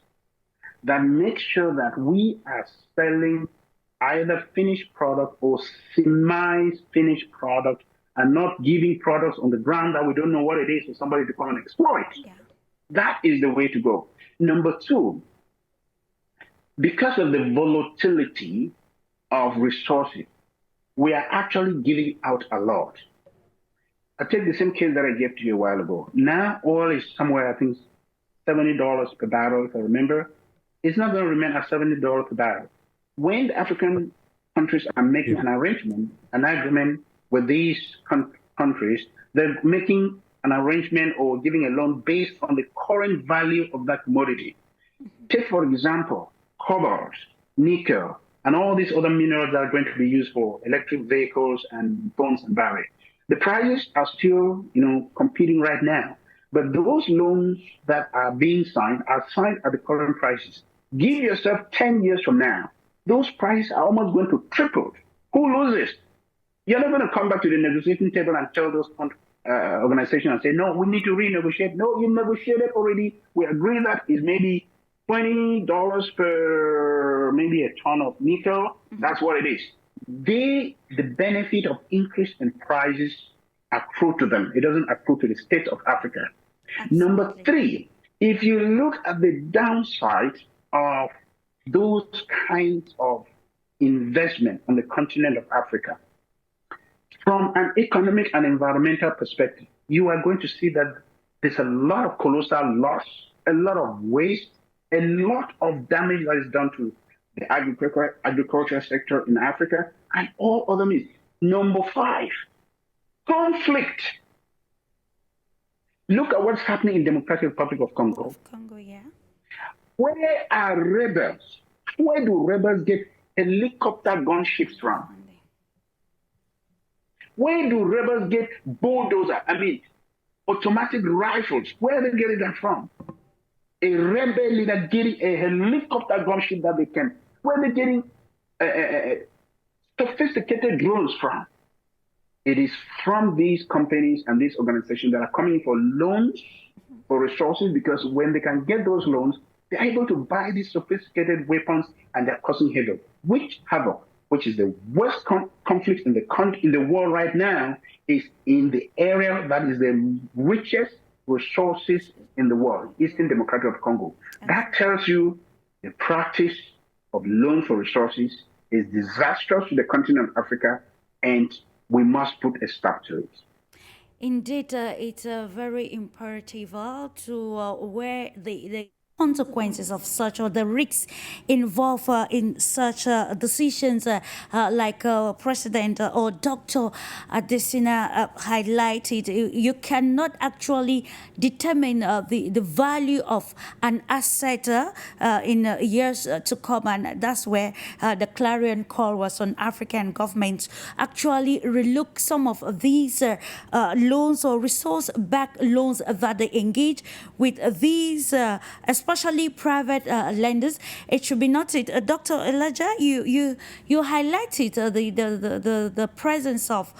that makes sure that we are selling either finished product or semi-finished product and not giving products on the ground that we don't know what it is for somebody to come and exploit. Yeah. That is the way to go. Number two, because of the volatility of resources, we are actually giving out a lot. I take the same case that I gave to you a while ago. Now oil is somewhere, I think, $70 per barrel, if I remember. It's not going to remain at $70 per barrel. When the African countries are making an arrangement, an agreement with these countries, they're making an arrangement or giving a loan based on the current value of that commodity. Take, for example, cobalt, nickel, and all these other minerals that are going to be used for electric vehicles and phones and batteries. The prices are still, competing right now. But those loans that are being signed are signed at the current prices. Give yourself 10 years from now, those prices are almost going to triple. Who loses? You're not going to come back to the negotiating table and tell those organizations and say, no, we need to renegotiate. No, you negotiated already. We agree that is maybe $20 per maybe a ton of nickel. That's what it is. The benefit of increase in prices accrue to them. It doesn't accrue to the state of Africa. Absolutely. Number three, if you look at the downside of those kinds of investment on the continent of Africa, from an economic and environmental perspective, you are going to see that there's a lot of colossal loss, a lot of waste, a lot of damage that is done to the agricultural sector in Africa, and all other means. Number five, conflict. Look at what's happening in Democratic Republic of Congo. Yeah. Where are rebels? Where do rebels get helicopter gunships from? Where do rebels get automatic rifles? Where are they getting that from? A rebel leader getting a helicopter gunship that they can. Where are they getting sophisticated drones from? It is from these companies and these organizations that are coming for loans, for resources, because when they can get those loans, they're able to buy these sophisticated weapons and they're causing havoc. Which is the worst conflict in the world right now, is in the area that is the richest resources in the world, Eastern Democratic of Congo. That tells you the practice of loan for resources is disastrous to the continent of Africa, and we must put a stop to it. Indeed, it's very imperative to where the consequences of such, or the risks involved in such decisions, like President or Dr. Adesina highlighted. You cannot actually determine the value of an asset in years to come, and that's where the clarion call was on African governments actually relook some of these loans or resource-backed loans that they engage with these especially private lenders. It should be noted, Dr. Elijah, you highlighted the presence of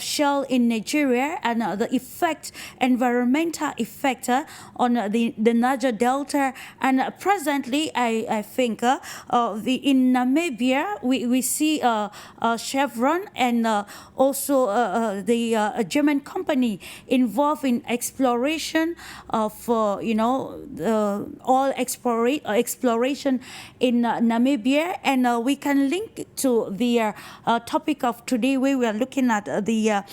shale in Nigeria and the environmental effect on the Niger Delta. And presently, I think in Namibia, we see Chevron and also the German company involved in exploration of oil exploration in Namibia, and we can link it to the topic of today, where we are looking at the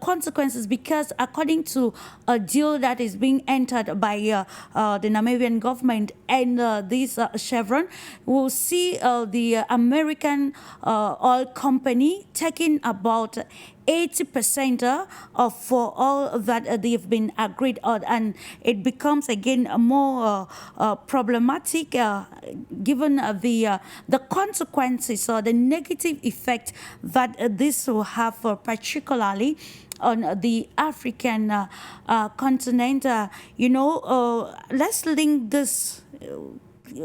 consequences, because according to a deal that is being entered by the Namibian government and this Chevron, we'll see the American oil company taking about 80% of for all that they've been agreed on, and it becomes again more problematic given the consequences or the negative effect that this will have, particularly on the African continent. Let's link this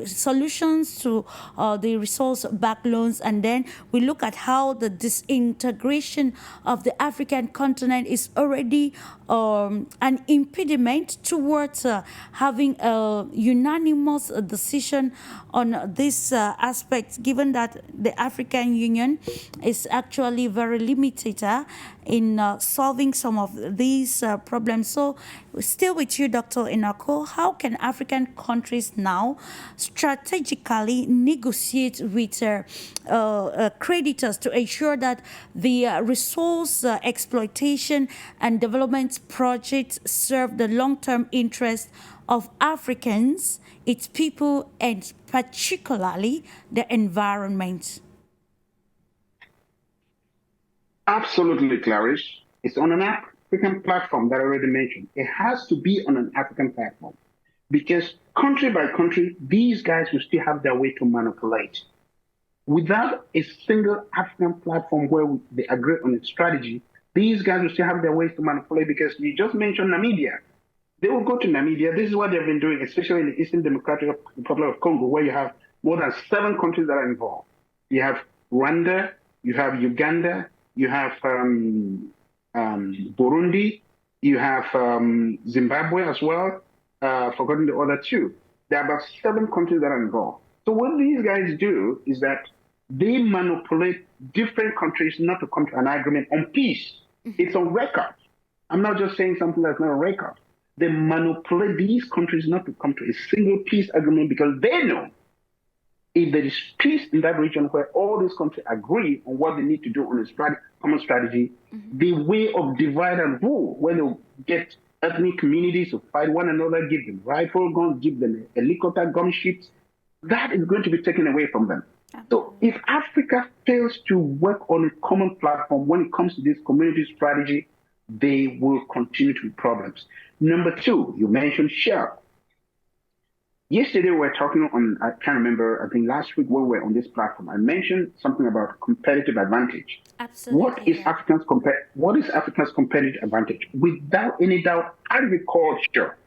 solutions to the resource-backed loans, and then we look at how the disintegration of the African continent is already an impediment towards having a unanimous decision on this aspect, given that the African Union is actually very limited in solving some of these problems. So still with you, Dr. ENOAKU, how can African countries now strategically negotiate with creditors to ensure that the resource exploitation and development projects serve the long-term interest of Africans, its people, and particularly the environment? Absolutely, Clarice. It's on an African platform that I already mentioned. It has to be on an African platform, because country by country, these guys will still have their way to manipulate. Without a single African platform where they agree on a strategy, these guys will still have their ways to manipulate, because you just mentioned Namibia. They will go to Namibia. This is what they've been doing, especially in the Eastern Democratic Republic of Congo, where you have more than 7 countries that are involved. You have Rwanda, you have Uganda, you have Burundi, you have Zimbabwe as well, forgotten the other 2. There are about 7 countries that are involved. So what these guys do is that they manipulate different countries not to come to an agreement on peace. It's on record. I'm not just saying something that's not on record. They manipulate these countries not to come to a single peace agreement, because they know if there is peace in that region where all these countries agree on what they need to do on a common strategy, the way of divide and rule, when they get ethnic communities to fight one another, give them rifle guns, give them helicopter gunships, that is going to be taken away from them. So if Africa fails to work on a common platform when it comes to this community strategy, they will continue to be problems. Number 2, you mentioned Shell. Yesterday we were talking on, I can't remember, I think last week when we were on this platform, I mentioned something about competitive advantage. Absolutely. What is Africa's competitive advantage? Without any doubt, agriculture.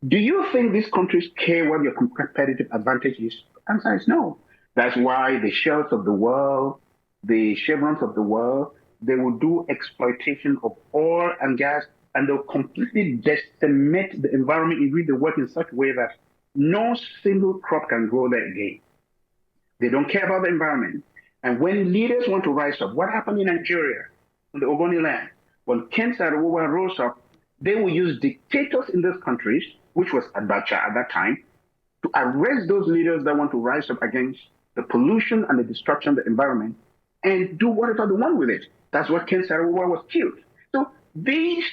Do you think these countries care what your competitive advantage is? The answer is no. That's why the Shells of the world, the Chevrons of the world, they will do exploitation of oil and gas, and they'll completely decimate the environment if they work in such a way that no single crop can grow there again. They don't care about the environment. And when leaders want to rise up, what happened in Nigeria, on the Ogoni land? When Ken Saro-Wiwa rose up, they will use dictators in those countries, which was Abacha at that time, to arrest those leaders that want to rise up against the pollution and the destruction of the environment, and do whatever they want with it. That's what Ken Saro-Wiwa was killed. So these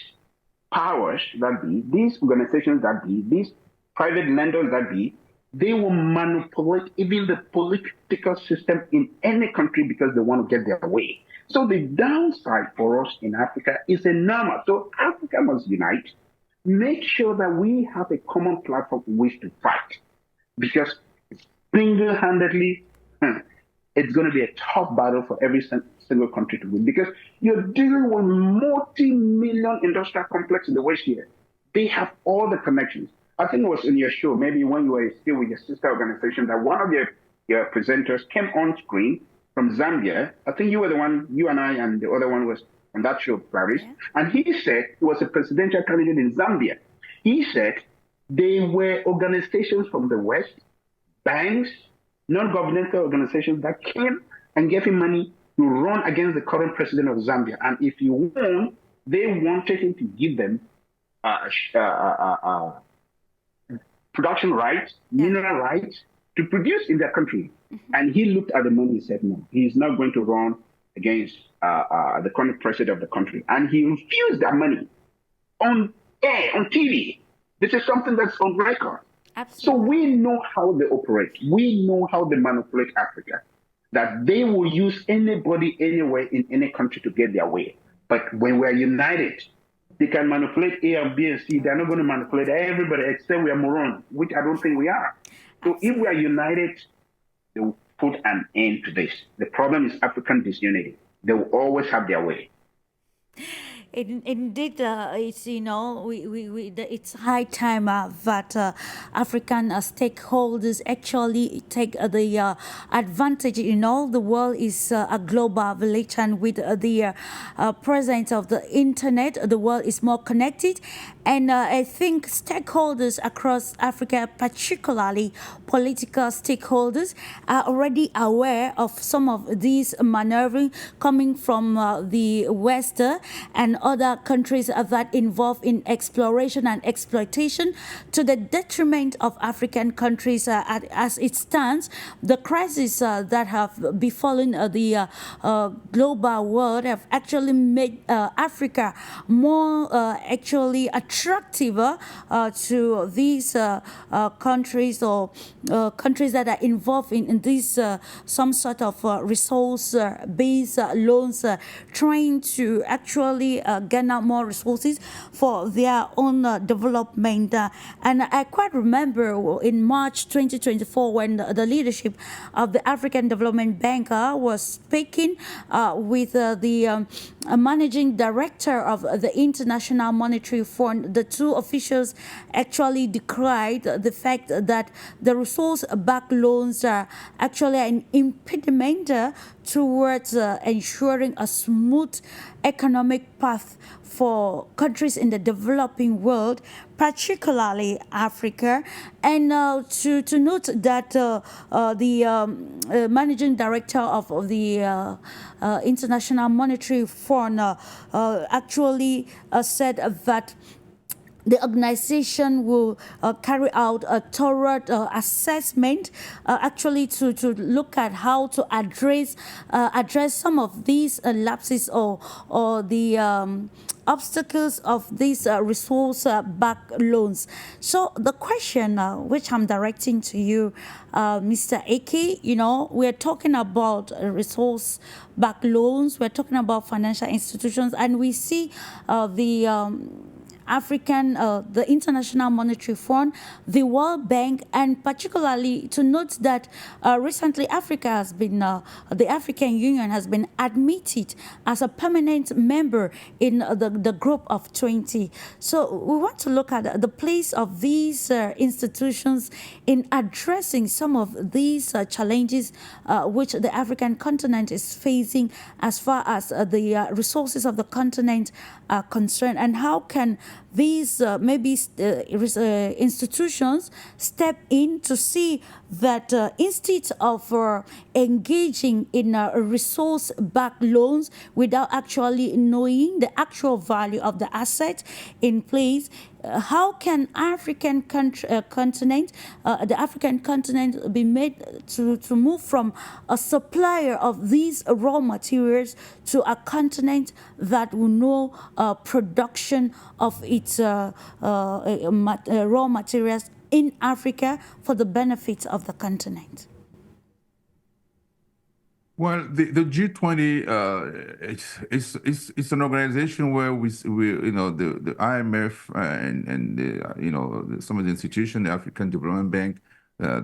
powers that be, these organizations that be, these private lenders that be, they will manipulate even the political system in any country because they want to get their way. So the downside for us in Africa is enormous. So Africa must unite, make sure that we have a common platform in which to fight, because single-handedly, it's going to be a tough battle for every single country to win, because you're dealing with multi-million industrial complex in the West here. They have all the connections. I think it was in your show, maybe when you were still with your sister organization, that one of your presenters came on screen from Zambia. I think you were the one, you and I and the other one was on that show, Clarice. Yeah. And he said he was a presidential candidate in Zambia. He said they were organizations from the West, banks, non-governmental organizations that came and gave him money to run against the current president of Zambia. And if he won, they wanted him to give them production rights, mineral rights to produce in their country. And he looked at the money and said, no, he's not going to run against the current president of the country. And he refused that money on air, on TV. This is something that's on record. Absolutely. So we know how they operate. We know how they manipulate Africa, that they will use anybody, anywhere, in any country to get their way. But when we're united, they can manipulate A and B and C. They're not going to manipulate everybody except we are morons, which I don't think we are. So if we are united, they will put an end to this. The problem is African disunity. They will always have their way. Indeed, it's it's high time that African stakeholders actually take the advantage. The world is a global village, and with the presence of the internet, the world is more connected. And I think stakeholders across Africa, particularly political stakeholders, are already aware of some of these maneuvering coming from the West and other countries that involve in exploration and exploitation to the detriment of African countries. As it stands, the crises that have befallen the global world have actually made Africa more actually attractive to these countries or countries that are involved in this some sort of resource-based loans, trying to actually garner more resources for their own development. And I quite remember in March 2024 when the leadership of the African Development Bank was speaking with the managing director of the International Monetary Fund. The two officials actually decried the fact that the resource-backed loans are actually an impediment towards ensuring a smooth economic path for countries in the developing world, particularly Africa. And to note that the managing director of the International Monetary Fund actually said that the organization will carry out a thorough assessment actually to look at how to address some of these lapses or the obstacles of these resource-backed loans. So the question which I'm directing to you, Mr. Eke, we're talking about resource-backed loans, we're talking about financial institutions, and we see the International Monetary Fund, the World Bank, and particularly to note that recently Africa has been, the African Union has been admitted as a permanent member in the group of 20. So we want to look at the place of these institutions in addressing some of these challenges which the African continent is facing as far as the resources of the continent are concerned, and how can these institutions step in to see that instead of engaging in resource-backed loans without actually knowing the actual value of the asset in place, how can the African continent be made to move from a supplier of these raw materials to a continent that will know production of its raw materials in Africa for the benefit of the continent? Well, the G20 it's an organization where we the IMF and some of the institutions, the African Development Bank,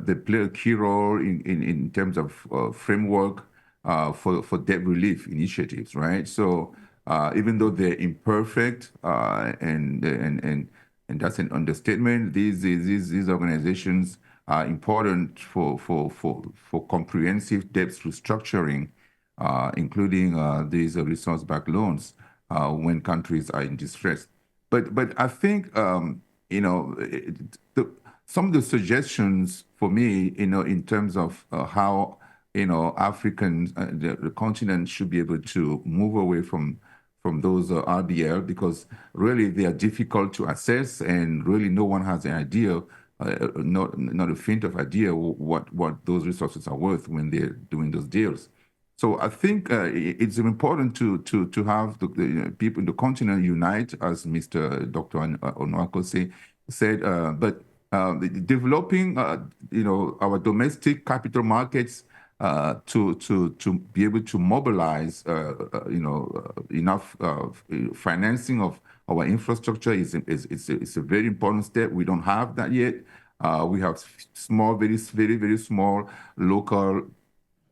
they play a key role in terms of framework for debt relief initiatives, right? So even though they're imperfect and that's an understatement, these organizations are important for comprehensive debt restructuring, including these resource-backed loans when countries are in distress. But I think some of the suggestions for me, in terms of how Africans, the continent should be able to move away from those RBL, because really they are difficult to assess and really no one has an idea not a faint of idea what those resources are worth when they're doing those deals. So I think it's important to have the people in the continent unite, as Mr. Dr. ENOAKU said. But developing, our domestic capital markets to be able to mobilize, enough financing of our infrastructure is a very important step. We don't have that yet. We have small, very, very, very small local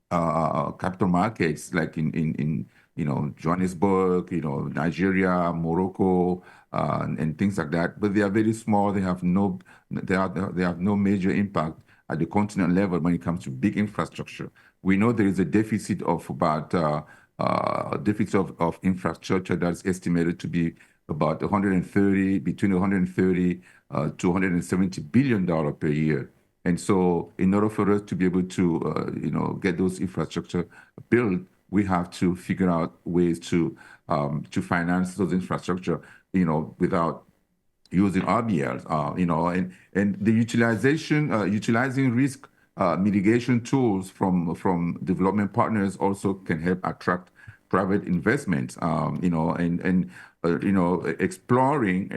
capital markets, like in Johannesburg, Nigeria, Morocco, and things like that. But they are very small. They have no major impact at the continent level when it comes to big infrastructure. We know there is a deficit of about of infrastructure that's estimated to be about between 130 to 170 billion dollars per year. And so in order for us to be able to, get those infrastructure built, we have to figure out ways to finance those infrastructure, without using RBLs, and the utilizing risk mitigation tools from development partners also can help attract private investments, exploring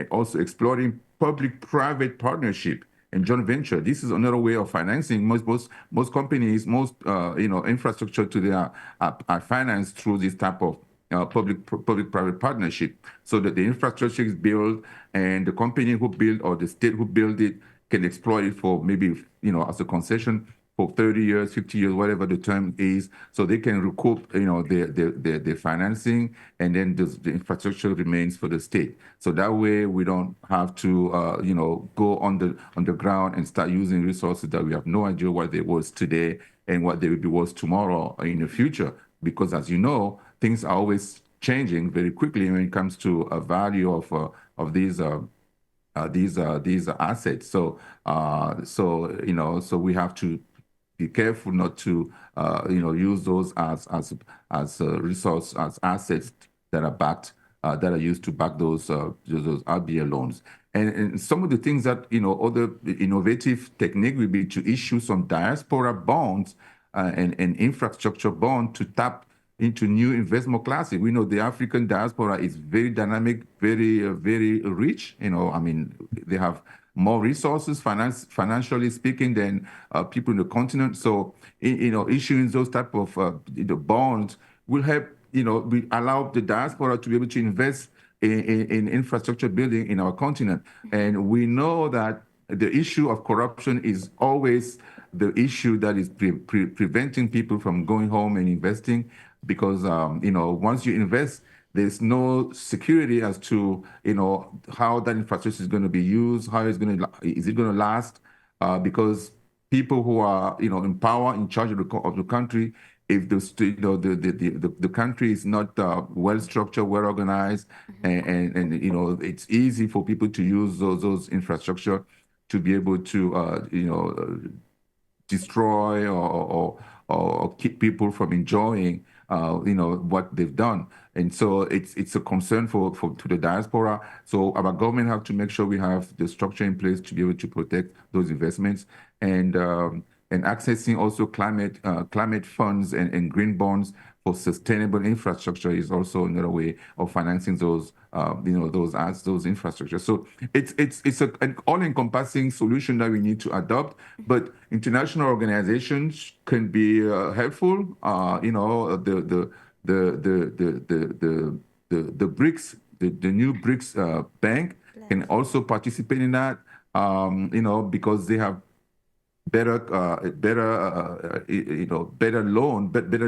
public-private partnership and joint venture. This is another way of financing. Most companies, infrastructure today are financed through this type of public-private partnership, so that the infrastructure is built and the company who built or the state who built it can exploit it for maybe, as a concession for 30 years, 50 years, whatever the term is, so they can recoup, their financing, and then the infrastructure remains for the state. So that way we don't have to, go on the ground and start using resources that we have no idea what they worth today and what they will be worth tomorrow or in the future. Because as you know, things are always changing very quickly when it comes to a value of these assets. So we have to be careful not to use those as resource, as assets that are backed, that are used to back those RBL loans. And some of the things that other innovative technique would be to issue some diaspora bonds and infrastructure bond to tap into new investment classes. We know the African diaspora is very dynamic, very, very rich. They have more resources, financially speaking, than people in the continent. So, issuing those type of bonds will help, we allow the diaspora to be able to invest in infrastructure building in our continent. And we know that the issue of corruption is always the issue that is preventing people from going home and investing, because, once you invest, there's no security as to, how that infrastructure is going to be used, is it going to last? Because people who are, in power, in charge of the country, if the country is not well structured, well organized, and it's easy for people to use those infrastructure to be able to, destroy or keep people from enjoying what they've done. And so it's a concern to the diaspora. So our government have to make sure we have the structure in place to be able to protect those investments, and accessing also climate funds and green bonds for sustainable infrastructure is also another way of financing those those infrastructure. So it's an all-encompassing solution that we need to adopt. But international organizations can be helpful. The BRICS, the new BRICS bank can also participate in that. Because they have better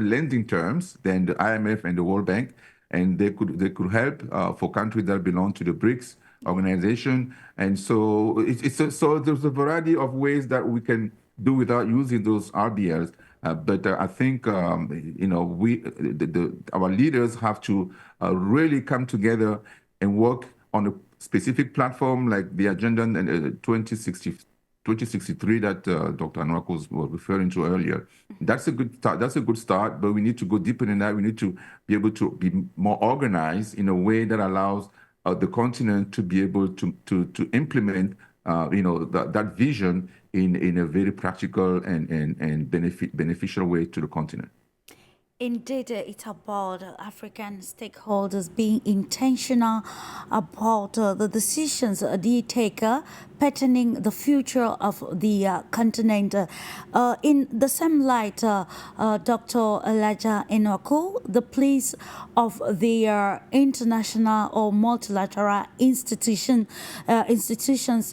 lending terms than the IMF and the World Bank, and they could help for countries that belong to the BRICS organization. And so so there's a variety of ways that we can do without using those RBLs. But I think our leaders have to really come together and work on a specific platform like the Agenda 2063 that Dr. ENOAKU was referring to earlier. That's a good start. That's a good start, but we need to go deeper than that. We need to be able to be more organized in a way that allows the continent to be able to implement that vision in a very practical and beneficial way to the continent. Indeed, it's about African stakeholders being intentional about the decisions they take patterning the future of the continent. In the same light, Dr. Elijah ENOAKU, the place of the international or multilateral institutions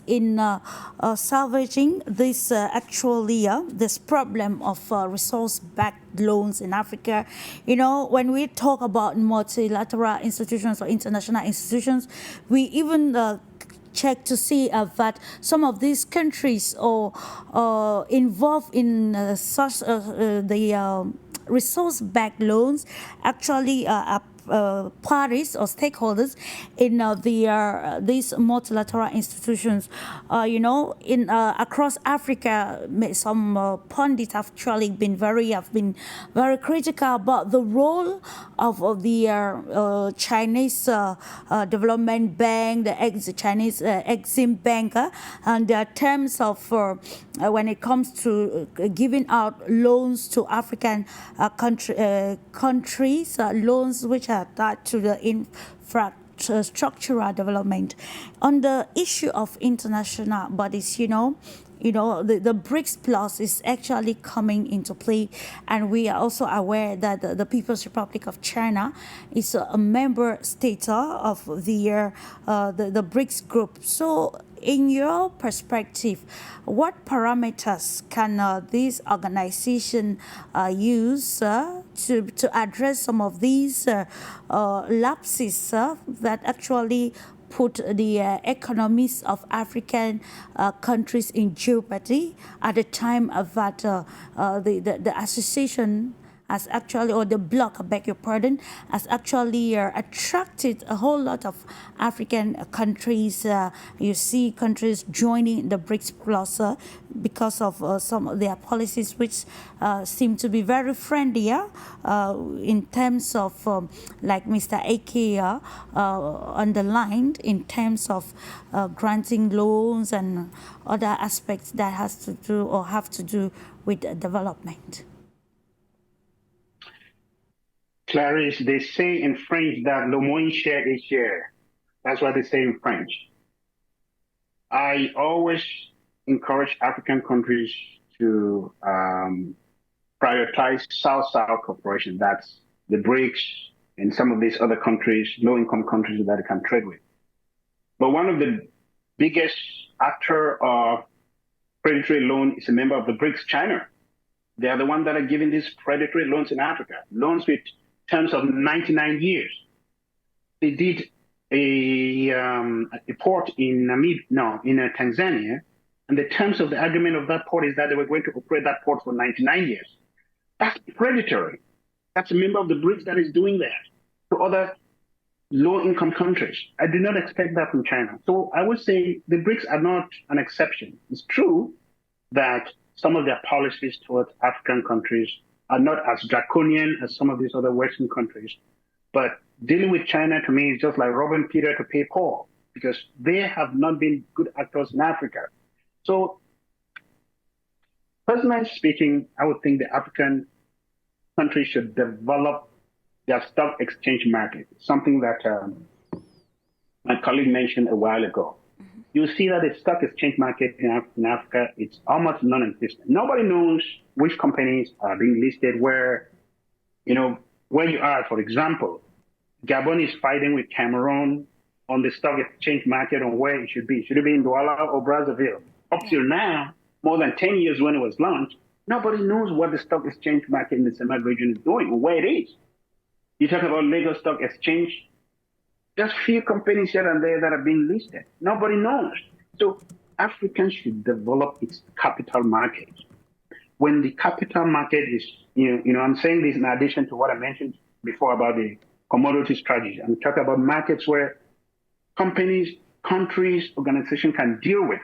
in salvaging this this problem of resource-backed loans in Africa. When we talk about multilateral institutions or international institutions, we even check to see that some of these countries are involved in such the resource-backed loans actually are parties or stakeholders in these multilateral institutions. Across Africa, some pundits have actually been very critical about the role of the Chinese Development Bank, the Chinese Exim Bank, and their terms of when it comes to giving out loans to African countries, loans which are tied to the infrastructural development. On the issue of international bodies, the BRICS Plus is actually coming into play, and we are also aware that the People's Republic of China is a member state of the BRICS group. So, in your perspective, what parameters can this organization use to address some of these lapses that actually put the economies of African countries in jeopardy at the time that the association has actually, or the bloc, I beg your pardon, has actually attracted a whole lot of African countries. You see countries joining the BRICS Plus because of some of their policies, which seem to be very friendly in terms of, like Mr. AKEU underlined, in terms of granting loans and other aspects that has to do or have to do with development. Clarice, they say in French that le moins cher est cher. That's what they say in French. I always encourage African countries to prioritize South-South cooperation. That's the BRICS and some of these other countries, low-income countries that they can trade with. But one of the biggest actor of predatory loan is a member of the BRICS, China. They are the ones that are giving these predatory loans in Africa, loans with terms of 99 years. They did a port in Tanzania, and the terms of the agreement of that port is that they were going to operate that port for 99 years. That's predatory. That's a member of the BRICS that is doing that to other low-income countries. I did not expect that from China. So I would say the BRICS are not an exception. It's true that some of their policies towards African countries are not as draconian as some of these other Western countries. But dealing with China, to me, is just like robbing Peter to pay Paul, because they have not been good actors in Africa. So, personally speaking, I would think the African countries should develop their stock exchange market, something that my colleague mentioned a while ago. You see that the stock exchange market in Africa, it's almost non-existent. Nobody knows which companies are being listed where you are. For example, Gabon is fighting with Cameroon on the stock exchange market on where it should be. Should it be in Douala or Brazzaville? Up till now, more than 10 years when it was launched, nobody knows what the stock exchange market in the Semag region is doing or where it is. You talk about Lagos Stock Exchange, just few companies here and there that are being listed. Nobody knows. So Africans should develop its capital market. When the capital market is, I'm saying this in addition to what I mentioned before about the commodity strategy. I'm talking about markets where companies, countries, organizations can deal with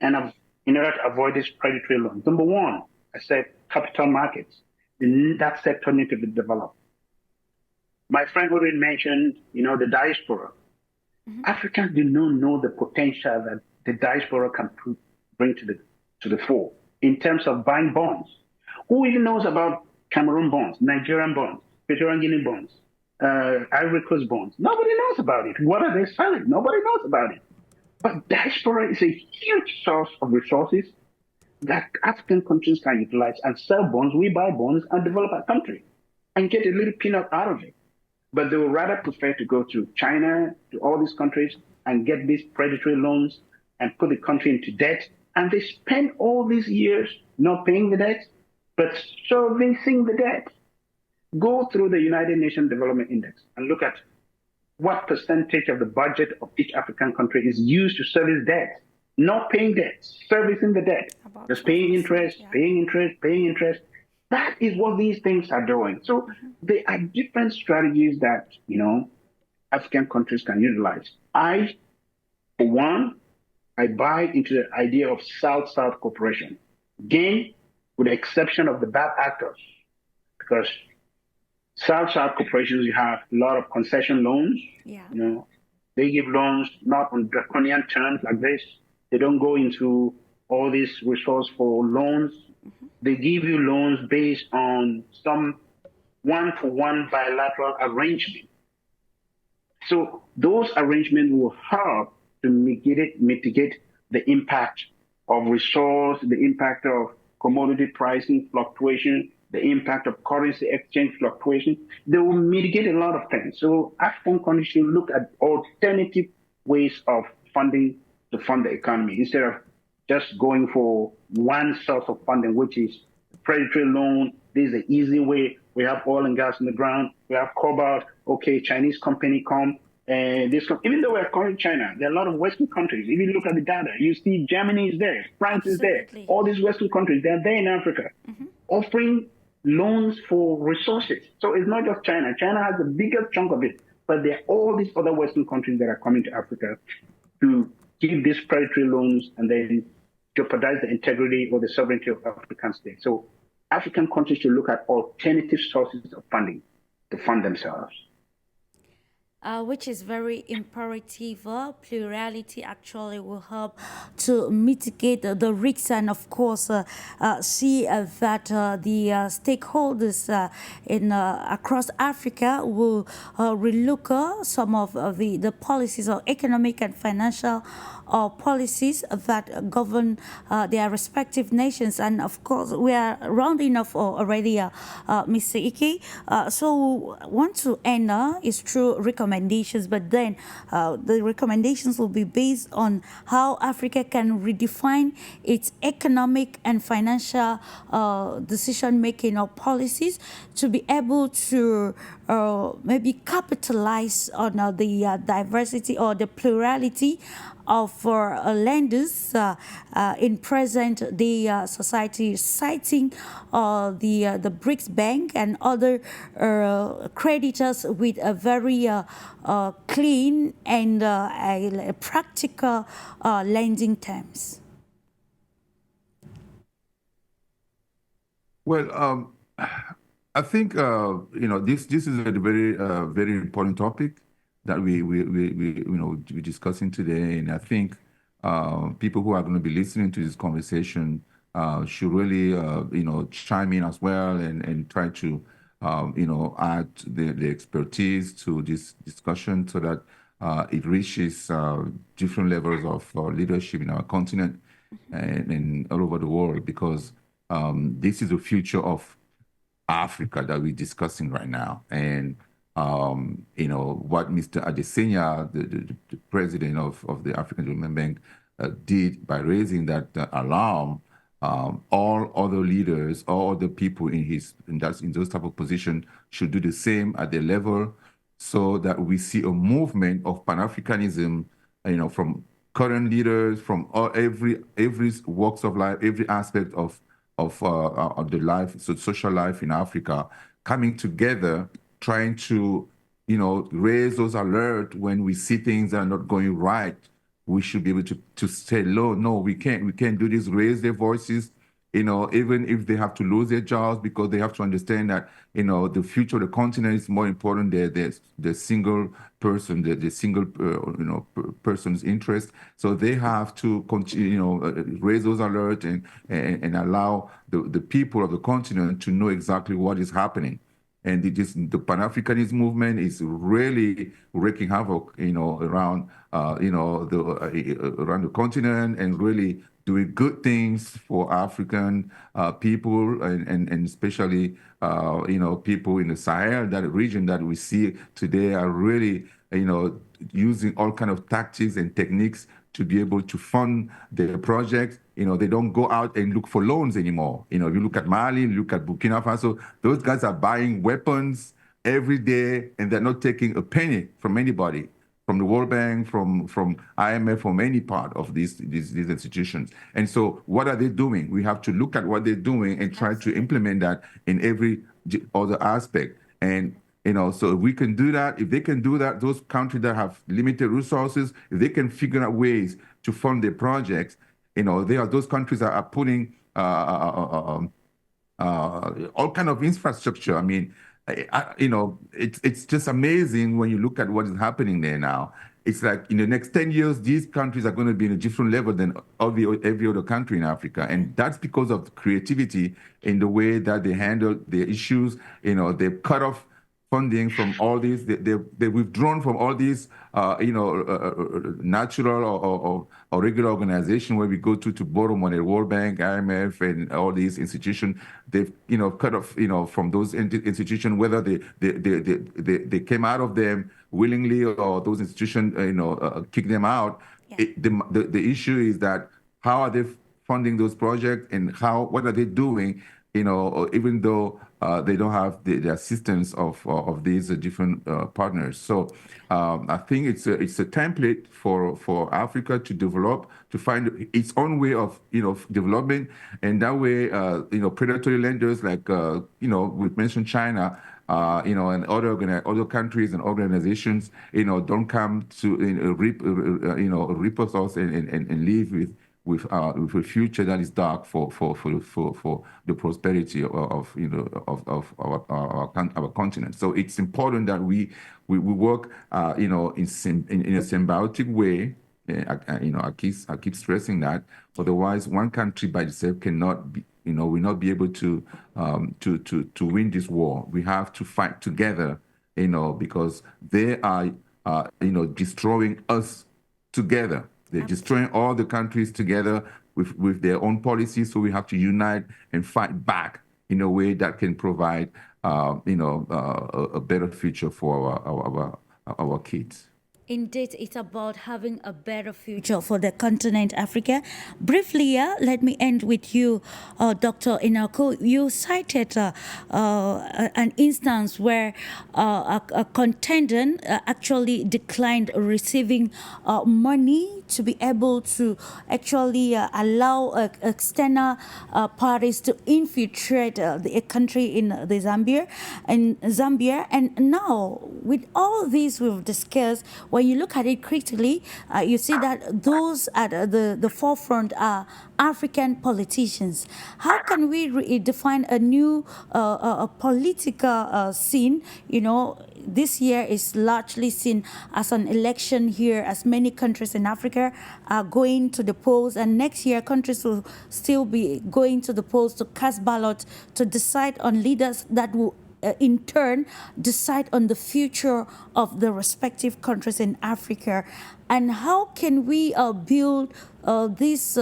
and in order to avoid this predatory loans. Number one, I said capital markets. That sector needs to be developed. My friend already mentioned, the diaspora. Africans do not know the potential that the diaspora can bring to the fore in terms of buying bonds. Who even knows about Cameroon bonds, Nigerian bonds, Equatorial Guinea bonds, Ivory Coast bonds? Nobody knows about it. What are they selling? Nobody knows about it. But diaspora is a huge source of resources that African countries can utilize and sell bonds. We buy bonds and develop our country and get a little peanut out of it. But they would rather prefer to go to China, to all these countries, and get these predatory loans and put the country into debt. And they spend all these years not paying the debt, but servicing the debt. Go through the United Nations Development Index and look at what percentage of the budget of each African country is used to service debt. Not paying debt, servicing the debt. Just paying interest, paying interest, paying interest. That is what these things are doing. So there are different strategies that, African countries can utilize. For one, I buy into the idea of South-South cooperation. Again, with the exception of the bad actors, because South-South corporations, you have a lot of concession loans. Yeah. They give loans not on draconian terms like this. They don't go into all these resource for loans. They give you loans based on some one-for-one bilateral arrangement. So those arrangements will help to mitigate the impact of resource, the impact of commodity pricing fluctuation, the impact of currency exchange fluctuation. They will mitigate a lot of things. So African countries should look at alternative ways of funding to fund the economy instead of just going for one source of funding, which is predatory loan. This is the easy way. We have oil and gas in the ground. We have cobalt. Okay, Chinese company come. And even though we're calling China, there are a lot of Western countries. If you look at the data, you see Germany is there, France is there. All these Western countries, they're there in Africa, offering loans for resources. So it's not just China. China has the biggest chunk of it, but there are all these other Western countries that are coming to Africa to give these predatory loans and then jeopardize the integrity or the sovereignty of African states. So African countries should look at alternative sources of funding to fund themselves. Which is very imperative. Plurality actually will help to mitigate the risks and, of course, see that the stakeholders across Africa will relook some of the policies or economic and financial policies that govern their respective nations. And, of course, we are rounding off already, Mr. Ike. So I want to end is through recommendations, but then the recommendations will be based on how Africa can redefine its economic and financial decision-making or policies to be able to maybe capitalize on the diversity or the plurality of lenders in present day society, citing the BRICS Bank and other creditors with a very clean and practical lending terms. Well, I think this is a very very important topic that we're discussing today, and I think people who are going to be listening to this conversation should really chime in as well and try to add the expertise to this discussion so that it reaches different levels of leadership in our continent and all over the world, because this is the future of Africa that we're discussing right now. And what Mr. Adesanya, the president of the African Development Bank, did by raising that alarm, all other leaders, all other people in those type of position should do the same at their level, so that we see a movement of Pan-Africanism, from current leaders, from every walks of life, every aspect of the life, social life in Africa, coming together, trying to, raise those alerts when we see things that are not going right. We should be able to say, no, we can't do this, raise their voices, even if they have to lose their jobs, because they have to understand that, the future of the continent is more important than the single person, the single, person's interest. So they have to continue, raise those alerts and allow the people of the continent to know exactly what is happening. And the Pan-Africanist movement is really wreaking havoc, around, around the continent, and really doing good things for African people, and especially, people in the Sahel, that region that we see today are really, using all kind of tactics and techniques to be able to fund their projects. They don't go out and look for loans anymore. If you look at Mali, look at Burkina Faso, those guys are buying weapons every day, and they're not taking a penny from anybody, from the World Bank, from IMF, from any part of these institutions. And so what are they doing? We have to look at what they're doing and try to implement that in every other aspect. And so if we can do that, if they can do that, those countries that have limited resources, if they can figure out ways to fund their projects, they are those countries that are putting all kind of infrastructure. I mean, it's just amazing when you look at what is happening there now. It's like in the next 10 years, these countries are going to be in a different level than every other country in Africa. And that's because of creativity in the way that they handle their issues. They've cut off funding from all these, they've withdrawn from all these, natural or regular organizations where we go to borrow money, World Bank, IMF, and all these institutions. They've, cut off, from those institutions, whether they came out of them willingly or those institutions, kick them out. Yeah. The issue is that how are they funding those projects, and what are they doing, even though they don't have the assistance of these different partners. So I think it's a template for Africa to develop, to find its own way of development, and that way predatory lenders like we mentioned China, and other countries and organizations don't come to rip us off and leave with a future that is dark for the prosperity of our continent. So it's important that we work in a symbiotic way. I keep stressing that. Otherwise, one country by itself cannot be, will not be able to win this war. We have to fight together, because they are destroying us together. They're destroying all the countries together with their own policies. So we have to unite and fight back in a way that can provide, a better future for our kids. Indeed, it's about having a better future for the continent Africa. Briefly, let me end with you, Dr. ENOAKU. You cited an instance where a contender actually declined receiving money to be able to actually allow external parties to infiltrate the country in the Zambia. And now, with all these we've discussed, when you look at it critically, you see that those at the forefront are African politicians. How can we define a new political scene? This year is largely seen as an election year, as many countries in Africa are going to the polls, and next year countries will still be going to the polls to cast ballots to decide on leaders that will in turn decide on the future of the respective countries in Africa. And how can we build these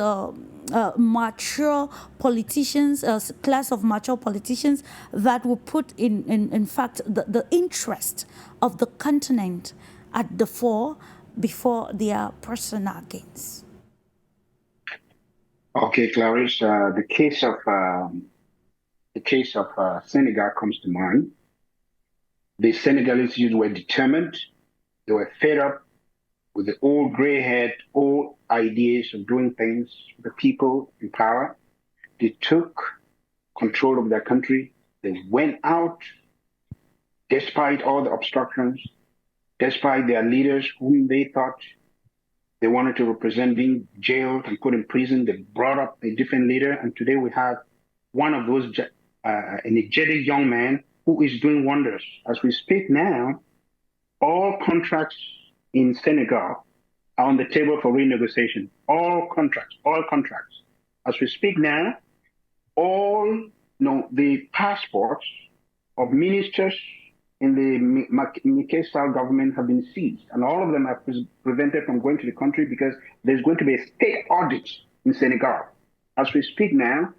mature politicians, class of mature politicians that will put in fact the interest of the continent at the fore before their personal gains? Okay, Clarice, the case of Senegal comes to mind. The Senegalese youth were determined. They were fed up with the old gray head, old ideas of doing things, the people in power. They took control of their country. They went out despite all the obstructions, despite their leaders whom they thought They wanted to represent being jailed and put in prison. They brought up a different leader. And today we have one of those energetic young men who is doing wonders. As we speak now, all contracts in Senegal are on the table for renegotiation. All contracts. As we speak now, the passports of ministers in the Macky Sall government have been seized, and all of them are prevented from going to the country because there's going to be a state audit in Senegal. As we speak now,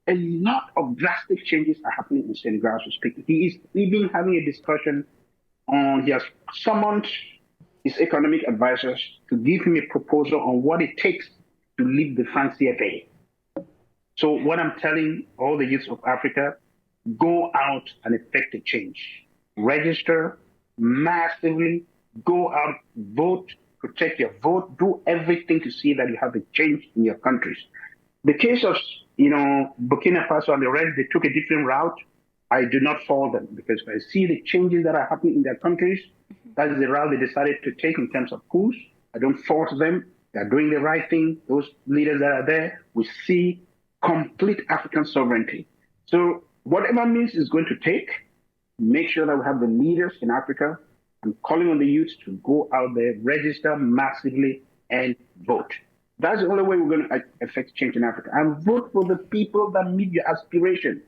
a lot of drastic changes are happening in Senegal as we speak. He is even having a discussion on, he has summoned his economic advisors to give him a proposal on what it takes to leave the France CFA. So what I'm telling all the youths of Africa, go out and effect a change. Register massively, go out, vote, protect your vote, do everything to see that you have a change in your countries. The case of, Burkina Faso and the rest, they took a different route. I do not fault them because if I see the changes that are happening in their countries, that is the route they decided to take in terms of coups. I don't fault them. They're doing the right thing. Those leaders that are there, we see complete African sovereignty. So whatever means it's going to take, make sure that we have the leaders in Africa. I'm calling on the youth to go out there, register massively, and vote. That's the only way we're going to affect change in Africa. And vote for the people that meet your aspiration.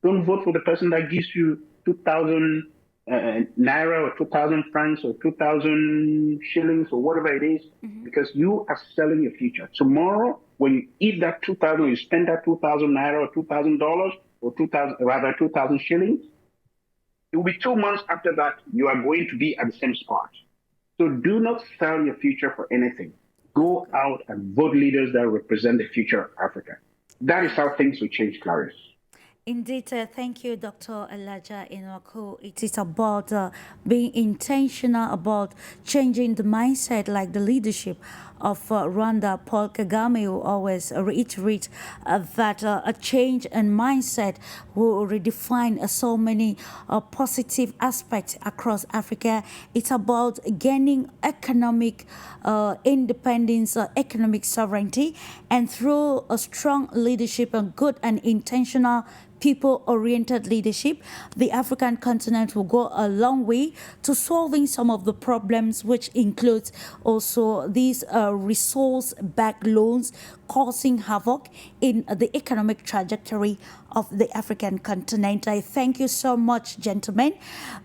Don't vote for the person that gives you 2,000 naira or 2,000 francs or 2,000 shillings or whatever it is, because you are selling your future. Tomorrow, when you eat that 2,000, you spend that 2,000 naira or $2,000 or 2,000 shillings, it will be 2 months after that, you are going to be at the same spot. So do not sell your future for anything. Go out and vote leaders that represent the future of Africa. That is how things will change, Clarice. Indeed, thank you, Dr. Elijah ENOAKU. It is about being intentional about changing the mindset, like the leadership of Rwanda, Paul Kagame, who always reiterate that a change in mindset will redefine so many positive aspects across Africa. It's about gaining economic independence, economic sovereignty, and through a strong leadership and good and intentional people-oriented leadership, the African continent will go a long way to solving some of the problems, which includes also these resource-backed loans causing havoc in the economic trajectory of the African continent. I thank you so much, gentlemen.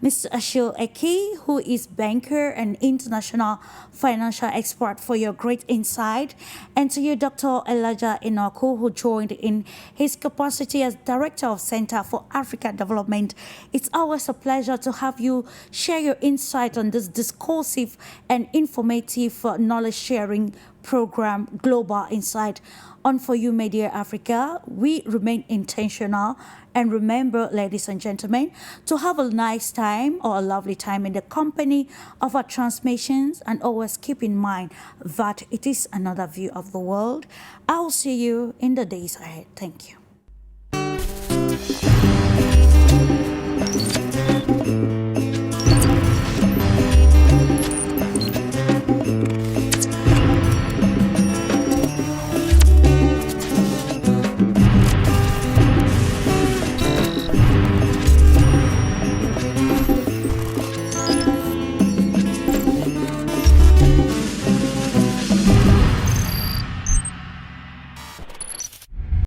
Mr. ACHILLE Eke, who is banker and international financial expert, for your great insight. And to you, Dr. Elijah ENOAKU, who joined in his capacity as Director of Center for Africa Development. It's always a pleasure to have you share your insight on this discursive and informative knowledge-sharing program, Global Insight. On For You Media Africa, we remain intentional. And remember, ladies and gentlemen, to have a nice time or a lovely time in the company of our transmissions, and always keep in mind that it is another view of the world. I'll see you in the days ahead. Thank you.